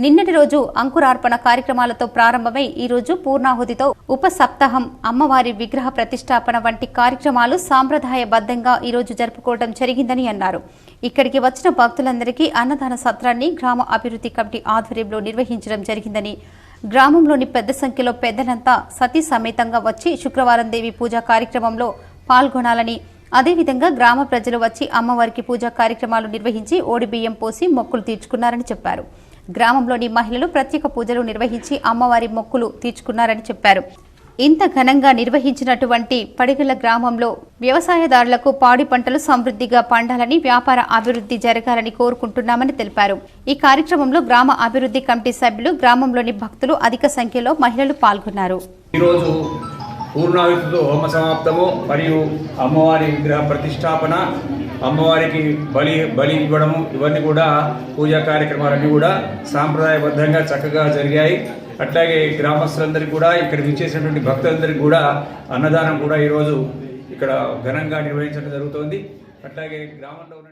నిన్నటి రోజు అంకురార్పణ కార్యక్రమాలతో ప్రారంభమై ఈ రోజు పూర్ణాహుతితో ఉప సప్తాహం, అమ్మవారి విగ్రహ ప్రతిష్టాపన వంటి కార్యక్రమాలు సాంప్రదాయబద్ధంగా ఈ రోజు జరుపుకోవడం జరిగిందని అన్నారు. ఇక్కడికి వచ్చిన భక్తులందరికీ అన్నదాన సత్రాన్ని గ్రామ అభివృద్ధి కమిటీ ఆధ్వర్యంలో నిర్వహించడం జరిగిందని, గ్రామంలోని పెద్ద సంఖ్యలో పెద్దలంతా సతీ సమేతంగా వచ్చి శుక్రవారం దేవి పూజా కార్యక్రమంలో పాల్గొనాలని, అదేవిధంగా గ్రామ ప్రజలు వచ్చి అమ్మవారికి పూజా కార్యక్రమాలు నిర్వహించి ఓడిబియ్యం పోసి మొక్కులు తీర్చుకున్నారని చెప్పారు. గ్రామంలోని మహిళలు ప్రత్యేక పూజలు నిర్వహించి అమ్మవారి మొక్కులు తీర్చుకున్నారని చెప్పారు. ఇంత ఘనంగా నిర్వహించినటువంటి పడిగల గ్రామంలో వ్యవసాయదారులకు పాడి పంటలు సమృద్ధిగా పండాలని, వ్యాపార అభివృద్ధి జరగాలని కోరుకుంటున్నామని తెలిపారు. ఈ కార్యక్రమంలో గ్రామ అభివృద్ధి కమిటీ సభ్యులు, గ్రామంలోని భక్తులు, అధిక సంఖ్యలో మహిళలు పాల్గొన్నారు. ఈరోజు పూర్ణాహుతితో హోమ సమాప్తము మరియు అమ్మవారి విగ్రహ ప్రతిష్టాపన, అమ్మవారికి బలి ఇవ్వడము, ఇవన్నీ కూడా పూజా కార్యక్రమాలన్నీ కూడా సాంప్రదాయబద్ధంగా చక్కగా జరిగాయి. అట్లాగే గ్రామస్తులందరికీ కూడా, ఇక్కడ విచ్చేసినటువంటి భక్తులందరికీ కూడా అన్నదానం కూడా ఈరోజు ఇక్కడ ఘనంగా నిర్వహించడం జరుగుతోంది. అట్లాగే గ్రామంలో ఉన్న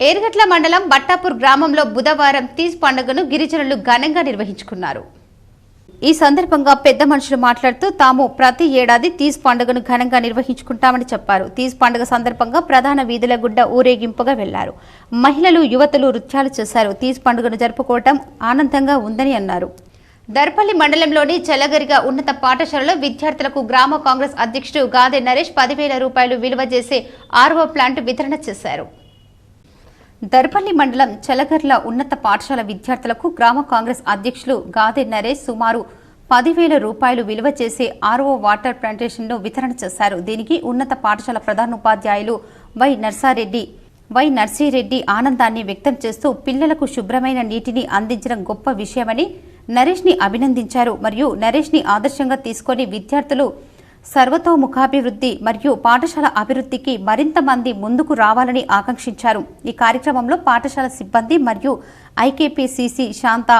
ఏర్గట్ల మండలం బట్టాపూర్ గ్రామంలో బుధవారం తీజ్ పండుగను గిరిజనులు ఘనంగా నిర్వహించుకున్నారు. ఈ సందర్భంగా పెద్ద మనుషులు మాట్లాడుతూ తాము ప్రతి ఏడాది తీజ్ పండుగను ఘనంగా నిర్వహించుకుంటామని చెప్పారు. తీజ్ పండుగ సందర్భంగా ప్రధాన వీధుల గుడ్డ ఊరేగింపుగా వెళ్లారు. మహిళలు, యువతులు నృత్యాలు చేశారు. తీజ్ పండుగను జరుపుకోవటం ఆనందంగా ఉందని అన్నారు. దర్పల్లి మండలంలోని చెలగరిగా ఉన్నత పాఠశాలలో విద్యార్థులకు గ్రామ కాంగ్రెస్ అధ్యక్షుడు గాదె నరేష్ 10,000 రూపాయలు విలువ చేసే RO ప్లాంట్ వితరణ చేశారు. దర్పల్లి మండలం చెలగర్ల ఉన్నత పాఠశాల విద్యార్థులకు గ్రామ కాంగ్రెస్ అధ్యక్షులు గాదె నరేష్ సుమారు 10,000 రూపాయలు విలువ చేసే RO వాటర్ ప్లాంటేషన్ను వితరణ చేశారు. దీనికి ఉన్నత పాఠశాల ప్రధానోపాధ్యాయులు వై నర్సిరెడ్డి ఆనందాన్ని వ్యక్తం చేస్తూ పిల్లలకు శుభ్రమైన నీటిని అందించడం గొప్ప విషయమని నరేష్ని అభినందించారు. మరియు నరేష్ని ఆదర్శంగా తీసుకొని విద్యార్థులు సర్వతోముఖాభివృద్ధి మరియు పాఠశాల అభివృద్ధికి మరింత మంది ముందుకు రావాలని ఆకాంక్షించారు. ఈ కార్యక్రమంలో పాఠశాల సిబ్బంది మరియు IKPCC శాంత,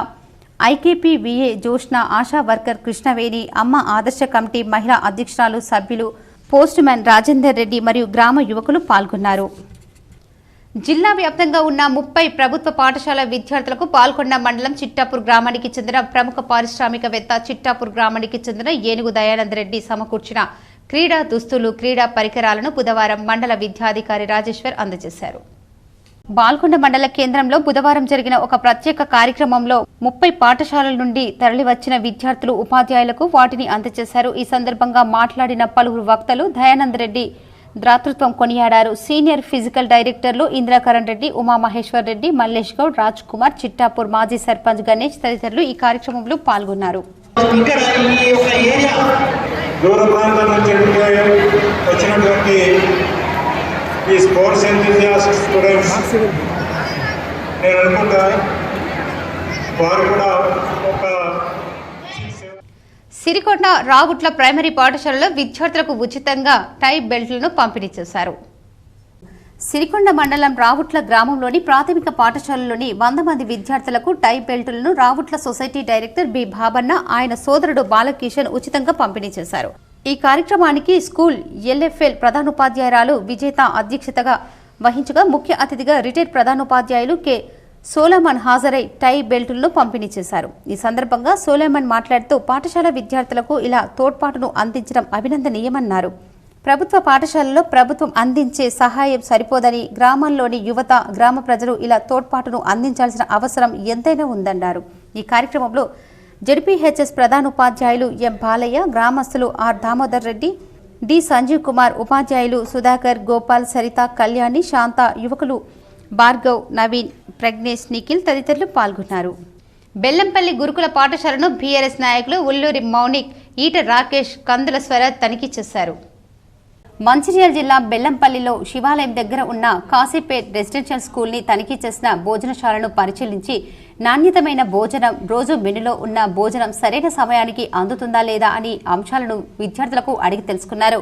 IKPVA జోష్న, ఆశా వర్కర్ కృష్ణవేణి, అమ్మ ఆదర్శ కమిటీ మహిళా అధ్యక్షురాలు, సభ్యులు, పోస్ట్ మ్యాన్ రాజేందర్ రెడ్డి మరియు గ్రామ యువకులు పాల్గొన్నారు. జిల్లా వ్యాప్తంగా ఉన్న 30 ప్రభుత్వ పాఠశాల విద్యార్థులకు పాల్గొండ మండలం చిట్టాపూర్ గ్రామానికి చెందిన ప్రముఖ పారిశ్రామికవేత్త, చిట్టాపూర్ గ్రామానికి చెందిన ఏనుగు దయానంద్ రెడ్డి సమకూర్చిన క్రీడా దుస్తులు, క్రీడా పరికరాలను బుధవారం మండల విద్యాధికారి రాజేశ్వర్ అందజేశారు. బాల్కొండ మండల కేంద్రంలో బుధవారం జరిగిన ఒక ప్రత్యేక కార్యక్రమంలో 30 పాఠశాలల నుండి తరలివచ్చిన విద్యార్థులు, ఉపాధ్యాయులకు వాటిని అందజేశారు. ఈ సందర్భంగా మాట్లాడిన పలువురు వక్తలు దయానంద్ రెడ్డి దాతృత్వం కొనియాడారు. సీనియర్ ఫిజికల్ డైరెక్టర్లు ఇంద్రకరణ్ రెడ్డి, ఉమామహేశ్వర్ రెడ్డి, మల్లేష్ గౌడ్, రాజ్ కుమార్, చిట్టాపూర్ మాజీ సర్పంచ్ గణేష్ తదితరులు ఈ కార్యక్రమంలో పాల్గొన్నారు. సిరికొండ రావుట్ల ప్రైమరీ పాఠశాలలో విద్యార్థులకు ఉచితంగా టై బెల్ట్లను పంపిణీ చేశారు. సిరికొండ మండలం రావుట్ల గ్రామంలోని ప్రాథమిక పాఠశాలలోని 100 మంది విద్యార్థులకు టై బెల్టులను రావుట్ల సొసైటీ డైరెక్టర్ బి బాబన్న, ఆయన సోదరుడు బాలకిషన్ ఉచితంగా పంపిణీ చేశారు. ఈ కార్యక్రమానికి స్కూల్ LFL ప్రధానోపాధ్యాయురాలు విజేత అధ్యక్షతగా వహించగా ముఖ్య అతిథిగా రిటైర్డ్ ప్రధానోపాధ్యాయులు కె సోలమన్ హాజరై టై బెల్టులను పంపిణీ చేశారు. ఈ సందర్భంగా సోలమన్ మాట్లాడుతూ పాఠశాల విద్యార్థులకు ఇలా తోడ్పాటును అందించడం అభినందనీయమన్నారు. ప్రభుత్వ పాఠశాలలో ప్రభుత్వం అందించే సహాయం సరిపోదని, గ్రామాల్లోని యువత, గ్రామ ప్రజలు ఇలా తోడ్పాటును అందించాల్సిన అవసరం ఎంతైనా ఉందన్నారు. ఈ కార్యక్రమంలో జడ్పీహెచ్ఎస్ ప్రధానోపాధ్యాయులు ఎం బాలయ్య, గ్రామస్తులు ఆర్ దామోదర్ రెడ్డి, డి సంజీవ్ కుమార్, ఉపాధ్యాయులు సుధాకర్, గోపాల్, సరిత, కళ్యాణి, శాంత, యువకులు భార్గవ్, నవీన్, ప్రజ్ఞేష్, నిఖిల్ తదితరులు పాల్గొన్నారు. బెల్లంపల్లి గురుకుల పాఠశాలను BRS నాయకులు ఉల్లూరి మౌనిక్, ఈట రాకేష్, కందుల స్వరాజ్ తనిఖీ చేశారు. మంచిర్యాల జిల్లా బెల్లంపల్లిలో శివాలయం దగ్గర ఉన్న కాశీపేట్ రెసిడెన్షియల్ స్కూల్ని తనిఖీ చేసిన భోజనశాలను పరిశీలించి నాణ్యతమైన భోజనం, రోజు మెనులో ఉన్న భోజనం సరైన సమయానికి అందుతుందా లేదా అని అంశాలను విద్యార్థులకు అడిగి తెలుసుకున్నారు.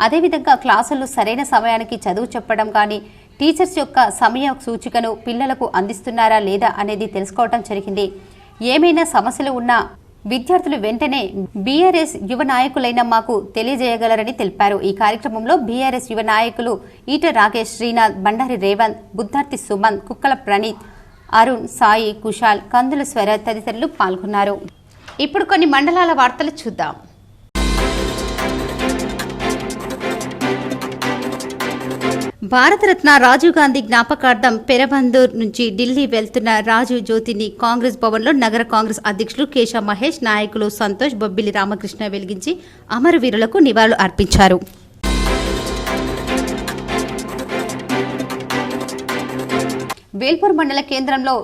అదేవిధంగా క్లాసుల్లో సరైన సమయానికి చదువు చెప్పడం కానీ, టీచర్స్ యొక్క సమయ సూచికను పిల్లలకు అందిస్తున్నారా లేదా అనేది తెలుసుకోవడం జరిగింది. ఏమైనా సమస్యలు ఉన్నా విద్యార్థులు వెంటనే BRS యువ నాయకులైన మాకు తెలియజేయగలరని తెలిపారు. ఈ కార్యక్రమంలో BRS యువ నాయకులు ఈట రాకేష్, శ్రీనాథ్, బండారి రేవంత్, బుద్ధార్తి సుమన్, కుక్కల ప్రణీత్, అరుణ్, సాయి, కుశాల్, కందుల స్వర తదితరులు పాల్గొన్నారు. ఇప్పుడు కొన్ని మండలాల వార్తలు చూద్దాం. భారతరత్న రాజీవ్ గాంధీ జ్ఞాపకార్థం పెరబందూర్ నుంచి ఢిల్లీ వెళ్తున్న రాజీవ్ జ్యోతిని కాంగ్రెస్ భవన్లో నగర కాంగ్రెస్ అధ్యక్షులు కేశవ మహేష్, నాయకులు సంతోష్, బొబ్బిలి రామకృష్ణ వెలిగించి అమరవీరులకు నివాళులు అర్పించారు. వేల్పూర్ మండల కేంద్రంలో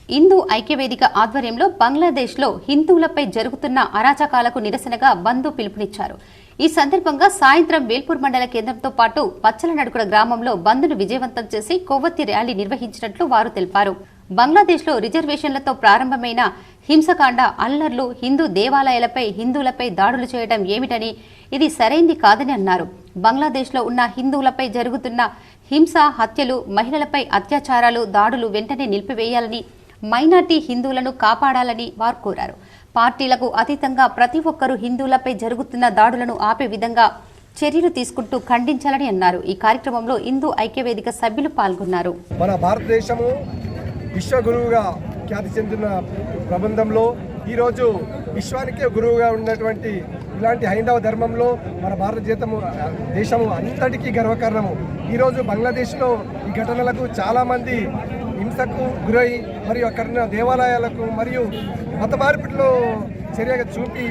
హిందూ ఐక్యవేదిక ఆధ్వర్యంలో బంగ్లాదేశ్లో హిందువులపై జరుగుతున్న అరాచకాలకు నిరసనగా బంద్ పిలుపునిచ్చారు. ఈ సందర్భంగా సాయంత్రం వేల్పూర్ మండల కేంద్రంతో పాటు పచ్చలనడుకుడ గ్రామంలో బంద్ను విజయవంతం చేసి కొవ్వొత్తి ర్యాలీ నిర్వహించినట్లు వారు తెలిపారు. బంగ్లాదేశ్లో రిజర్వేషన్లతో ప్రారంభమైన హింసకాండ, అల్లర్లు, హిందూ దేవాలయాలపై హిందువులపై దాడులు చేయడం ఏమిటని, ఇది సరైంది కాదని అన్నారు. బంగ్లాదేశ్లో ఉన్న హిందువులపై జరుగుతున్న హింస, హత్యలు, మహిళలపై అత్యాచారాలు, దాడులు వెంటనే నిలిపివేయాలని, మైనార్టీ హిందువులను కాపాడాలని వారు కోరారు. పార్టీలకు అతీతంగా ప్రతి ఒక్కరూ హిందువులపై జరుగుతున్న దాడులను ఆపే విధంగా చర్యలు తీసుకుంటూ ఖండించాలని అన్నారు. ఈ కార్యక్రమంలో హిందూ ఐక్యవేదిక సభ్యులు పాల్గొన్నారు. మన భారతదేశము విశ్వగురువుగా ఖ్యాతి చెందిన ప్రబంధంలో ఈరోజు విశ్వానికే గురువుగా ఉన్నటువంటి ఇలాంటి హైందవ ధర్మంలో మన దేశము అంతటికీ గర్వకారణము. ఈరోజు బంగ్లాదేశ్లో ఈ ఘటనలకు చాలామంది హింసకు గురై మరియు అక్కడున్న దేవాలయాలకు మరియు మత మార్పిడిలో చర్యగా చూపి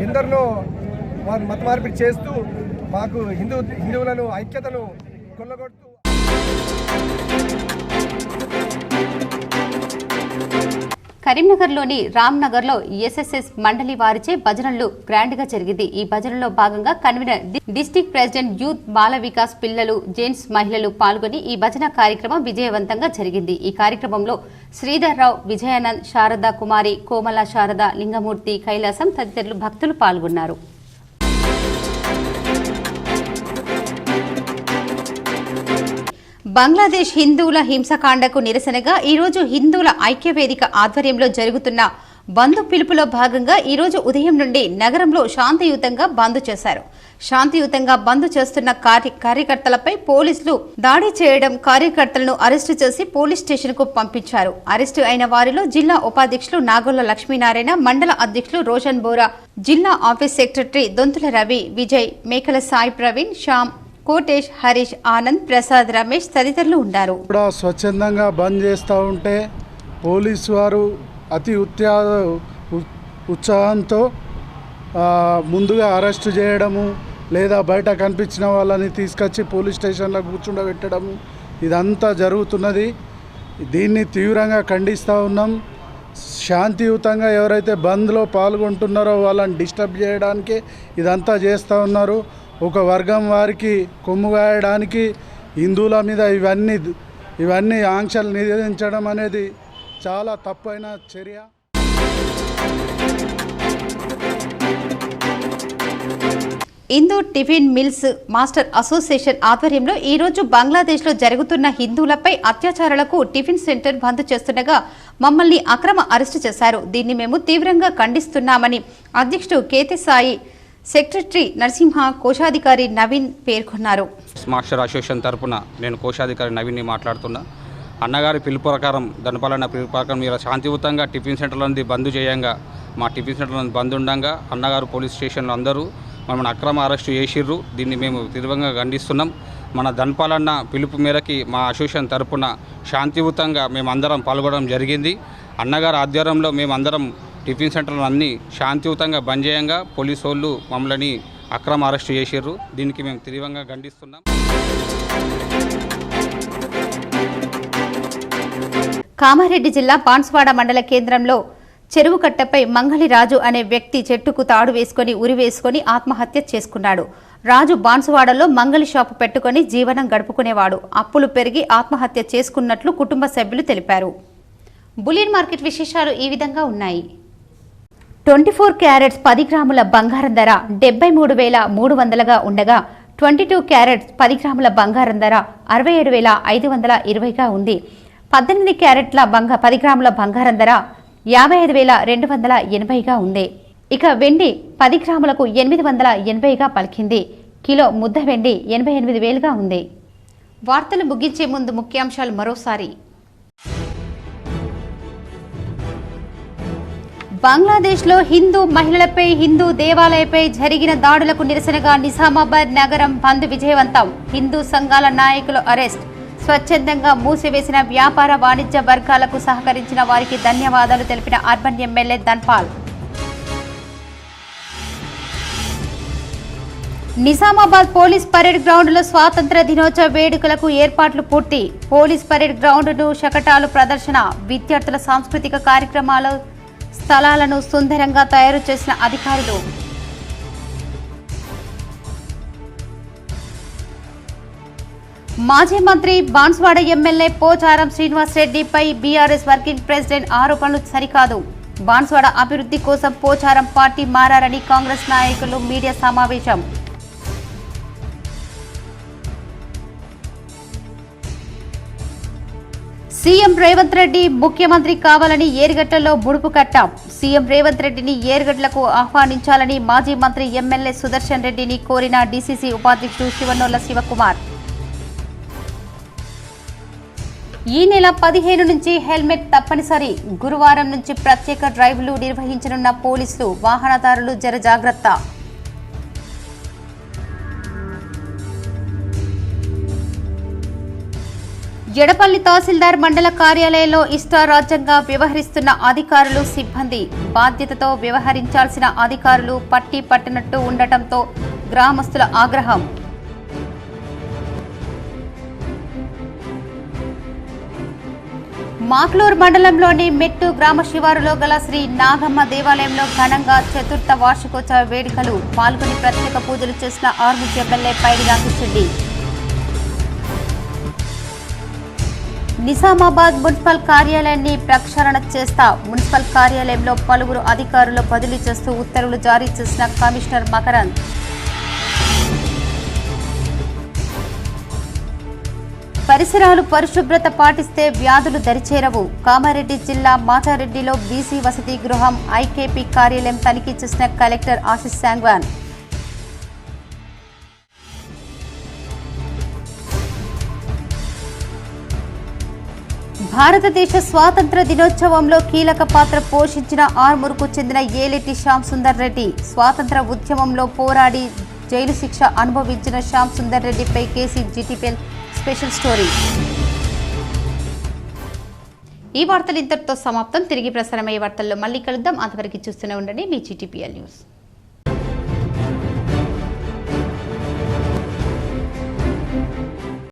ఎందరినో వారు మత మార్పిడి చేస్తూ మాకు హిందువులను ఐక్యతను కొల్లగొడుతూ కరీంనగర్లోని రామ్నగర్లో ఎస్ఎస్ఎస్ మండలి వారిచే భజనలు గ్రాండ్గా జరిగింది. ఈ భజనలో భాగంగా convener district president youth Bala Vikas పిల్లలు, జెంట్స్, మహిళలు పాల్గొని ఈ భజన కార్యక్రమం విజయవంతంగా జరిగింది. ఈ కార్యక్రమంలో శ్రీధర్ రావు, విజయానంద్, శారదా కుమారి, కోమల శారద, లింగమూర్తి, కైలాసం తదితరులు భక్తులు పాల్గొన్నారు. బంగ్లాదేశ్ హిందువుల హింసకాండకు నిరసనగా ఈరోజు హిందువుల ఐక్యవేదిక ఆధ్వర్యంలో జరుగుతున్న బంద్ పిలుపులో భాగంగా ఈరోజు ఉదయం నుండి నగరంలో శాంతియుతంగా బంద్ చేశారు. శాంతియుతంగా బంద్ చేస్తున్న కార్యకర్తలపై పోలీసులు దాడి చేయడం, కార్యకర్తలను అరెస్టు చేసి పోలీస్ స్టేషన్ కు పంపించారు. అరెస్టు అయిన వారిలో జిల్లా ఉపాధ్యక్షులు నాగోళ్ల లక్ష్మీనారాయణ, మండల అధ్యక్షులు రోషన్ బోరా, జిల్లా ఆఫీస్ సెక్రటరీ దొంతుల రవి, విజయ్, మేకల సాయి ప్రవీణ్, శ్యామ్, కోటేష్, హరీష్, ఆనంద్, ప్రసాద్, రమేష్ తదితరులు ఉన్నారు. కూడా స్వచ్ఛందంగా బంద్ చేస్తూ ఉంటే పోలీసు వారు అతి ఉత్సాహంతో ముందుగా అరెస్టు చేయడము, లేదా బయట కనిపించిన వాళ్ళని తీసుకొచ్చి పోలీస్ స్టేషన్లో కూర్చుండబెట్టడము ఇదంతా జరుగుతున్నది. దీన్ని తీవ్రంగా ఖండిస్తూ ఉన్నాం. శాంతియుతంగా ఎవరైతే బంద్లో పాల్గొంటున్నారో వాళ్ళని డిస్టర్బ్ చేయడానికి ఇదంతా చేస్తూ ఉన్నారు. ఒక వర్గం వారికి కొమ్ముగాయడానికి హిందువుల మీద ఇవన్నీ ఆంక్షలు విధించడం అనేది చాలా తప్పైన చర్య. Hindu tiffin meals master association ఆధ్వర్యంలో ఈరోజు బంగ్లాదేశ్లో జరుగుతున్న హిందువులపై అత్యాచారాలకు టిఫిన్ సెంటర్ బంద్ చేస్తుండగా మమ్మల్ని అక్రమ అరెస్టు చేశారు. దీన్ని మేము తీవ్రంగా ఖండిస్తున్నామని అధ్యక్షుడు కేతే సాయి, సెక్రటరీ నరసింహ, కోశాధికారి నవీన్ పేర్కొన్నారు. మాస్టర్ అసోసియేషన్ తరపున నేను కోశాధికారి నవీన్ని మాట్లాడుతున్నా. అన్నగారి పిలుపు ప్రకారం, ధనపాలన్న పిలుపు ప్రకారం మీరు శాంతియుతంగా టిఫిన్ సెంటర్లోని బంద్ చేయంగా, మా టిఫిన్ సెంటర్లో బంద్ ఉండగా అన్నగారు పోలీస్ స్టేషన్లో అందరూ మమ్మల్ని అక్రమ అరెస్టు చేసిర్రు. దీన్ని మేము తీవ్రంగా ఖండిస్తున్నాం. మన ధనపాలన్న పిలుపు మేరకి మా అసోసియేషన్ తరపున శాంతియుతంగా మేమందరం పాల్గొనడం జరిగింది. అన్నగారి ఆధ్వర్యంలో మేమందరం టిఫిన్ సెంటర్లు అన్నీ శాంతియుతంగా బంద్ చేయంగా పోలీసు వాళ్ళు మమ్మల్ని అక్రమ అరెస్టు చేసిర్రు. దీనికి మేము తీవ్రంగా ఖండిస్తున్నాం. కామారెడ్డి జిల్లా బాన్స్వాడ మండల కేంద్రంలో చెరువు కట్టపై మంగళిరాజు అనే వ్యక్తి చెట్టుకు తాడు వేసుకుని ఉరివేసుకుని ఆత్మహత్య చేసుకున్నాడు. రాజు బాన్సువాడలో మంగళి షాపు పెట్టుకుని జీవనం గడుపుకునేవాడు. అప్పులు పెరిగి ఆత్మహత్య చేసుకున్నట్లు కుటుంబ సభ్యులు తెలిపారు. బులియన్ మార్కెట్ విశేషాలు ఈ విధంగా ఉన్నాయి. 24 క్యారెట్స్ 10 గ్రాముల బంగారం ధర 73,300గా ఉండగా 22 క్యారెట్స్ 10 గ్రాముల బంగారం ధర 67,520గా ఉంది. 18 క్యారెట్ల 10 గ్రాముల బంగారం ధర 55,280గా ఉంది. ఇక వెండి 10 గ్రాములకు 880గా పలికింది. కిలో ముద్ద వెండి 88,000గా ఉంది. వార్తలు ముగించే ముందు ముఖ్యాంశాలు మరోసారి. బంగ్లాదేశ్లో హిందూ మహిళలపై, హిందూ దేవాలయపై జరిగిన దాడులకు నిరసనగా నిజామాబాద్ నగరం బంద్ విజయవంతం. హిందూ సంఘాల నాయకులు అరెస్ట్. స్వచ్ఛందంగా మూసివేసిన వ్యాపార వాణిజ్య వర్గాలకు సహకరించిన వారికి ధన్యవాదాలు తెలిపిన urban MLA Dhanpal. Nizamabad police parade గ్రౌండ్లో స్వాతంత్ర దినోత్సవ వేడుకలకు ఏర్పాట్లు పూర్తి. పోలీస్ పరేడ్ గ్రౌండ్ను శకటాలు ప్రదర్శన, విద్యార్థుల సాంస్కృతిక కార్యక్రమాల స్థలాలను సుందరంగా తయారు చేసిన అధికారులు. మాజీ మంత్రి బాన్స్వాడ ఎమ్మెల్యే పోచారం శ్రీనివాస్ రెడ్డిపై బీఆర్ఎస్ వర్కింగ్ ప్రెసిడెంట్ ఆరోపణలు సరికాదు. బాన్స్వాడ అభివృద్ధి కోసం పోచారం పార్టీ మారారని కాంగ్రెస్ నాయకులు మీడియా సమావేశం. సీఎం రేవంత్ రెడ్డి ముఖ్యమంత్రి కావాలని ఏరుగడ్డలో ముడుపు కట్టాం. సీఎం రేవంత్ రెడ్డిని ఏరుగడ్డలకు ఆహ్వానించాలని మాజీ మంత్రి ఎమ్మెల్యే సుదర్శన్ రెడ్డిని కోరిన డీసీసీ ఉపాధ్యక్షుడు శివనోళ్ల శివకుమార్. ఈ నెల 15 నుంచి హెల్మెట్ తప్పనిసరి. గురువారం నుంచి ప్రత్యేక డ్రైవ్లు నిర్వహించనున్న పోలీసులు. వాహనదారులు జర జాగ్రత్త. ఎడపల్లి తహసీల్దార్ మండల కార్యాలయంలో ఇష్టారాజ్యంగా వ్యవహరిస్తున్న అధికారులు, సిబ్బంది. బాధ్యతతో వ్యవహరించాల్సిన అధికారులు పట్టి పట్టినట్టు ఉండటంతో గ్రామస్తుల ఆగ్రహం. మాక్లూర్ మండలంలోని మెట్టు గ్రామ శివారులో గల శ్రీ నాగమ్మ దేవాలయంలో ఘనంగా చతుర్థ వార్షికోత్సవ వేడుకలు. పాల్గొని ప్రత్యేక పూజలు చేసిన ఆర్మూర్ ఎమ్మెల్యే పైడి రాకేష్ రెడ్డి. నిజామాబాద్ మున్సిపల్ కార్యాలయాన్ని ప్రక్షాళన చేస్తా. మున్సిపల్ కార్యాలయంలో పలువురు అధికారులు బదిలీ చేస్తూ ఉత్తర్వులు జారీ చేసిన కమిషనర్ మకరంద్. పరిసరాలు పరిశుభ్రత పాటిస్తే వ్యాధులు దరిచేరవు. కామారెడ్డి జిల్లా మాచారెడ్డిలో బీసీ వసతి గృహం ఐకేపీ కార్యాలయం తనిఖీ చేసిన కలెక్టర్ ఆశిష్ సాంగ్వాన్. భారతదేశ స్వాతంత్ర దినోత్సవంలో కీలక పాత్ర పోషించిన ఆర్మూర్కు చెందిన ఏలేటి శ్యామ్ సుందర్ రెడ్డి. స్వాతంత్ర ఉద్యమంలో పోరాడి జైలు శిక్ష అనుభవించిన శ్యామ్ సుందర్ రెడ్డిపై కేసీజీటీపీఎల్ స్పెషల్ స్టోరీ. ఈ వార్తలు ఇంతటితో సమాప్తం. తిరిగి ప్రసారమయ్యే వార్తల్లో మళ్ళీ కలుద్దాం. అంతవరకు చూస్తూనే ఉండండి మీ జీటీపీఎల్ న్యూస్.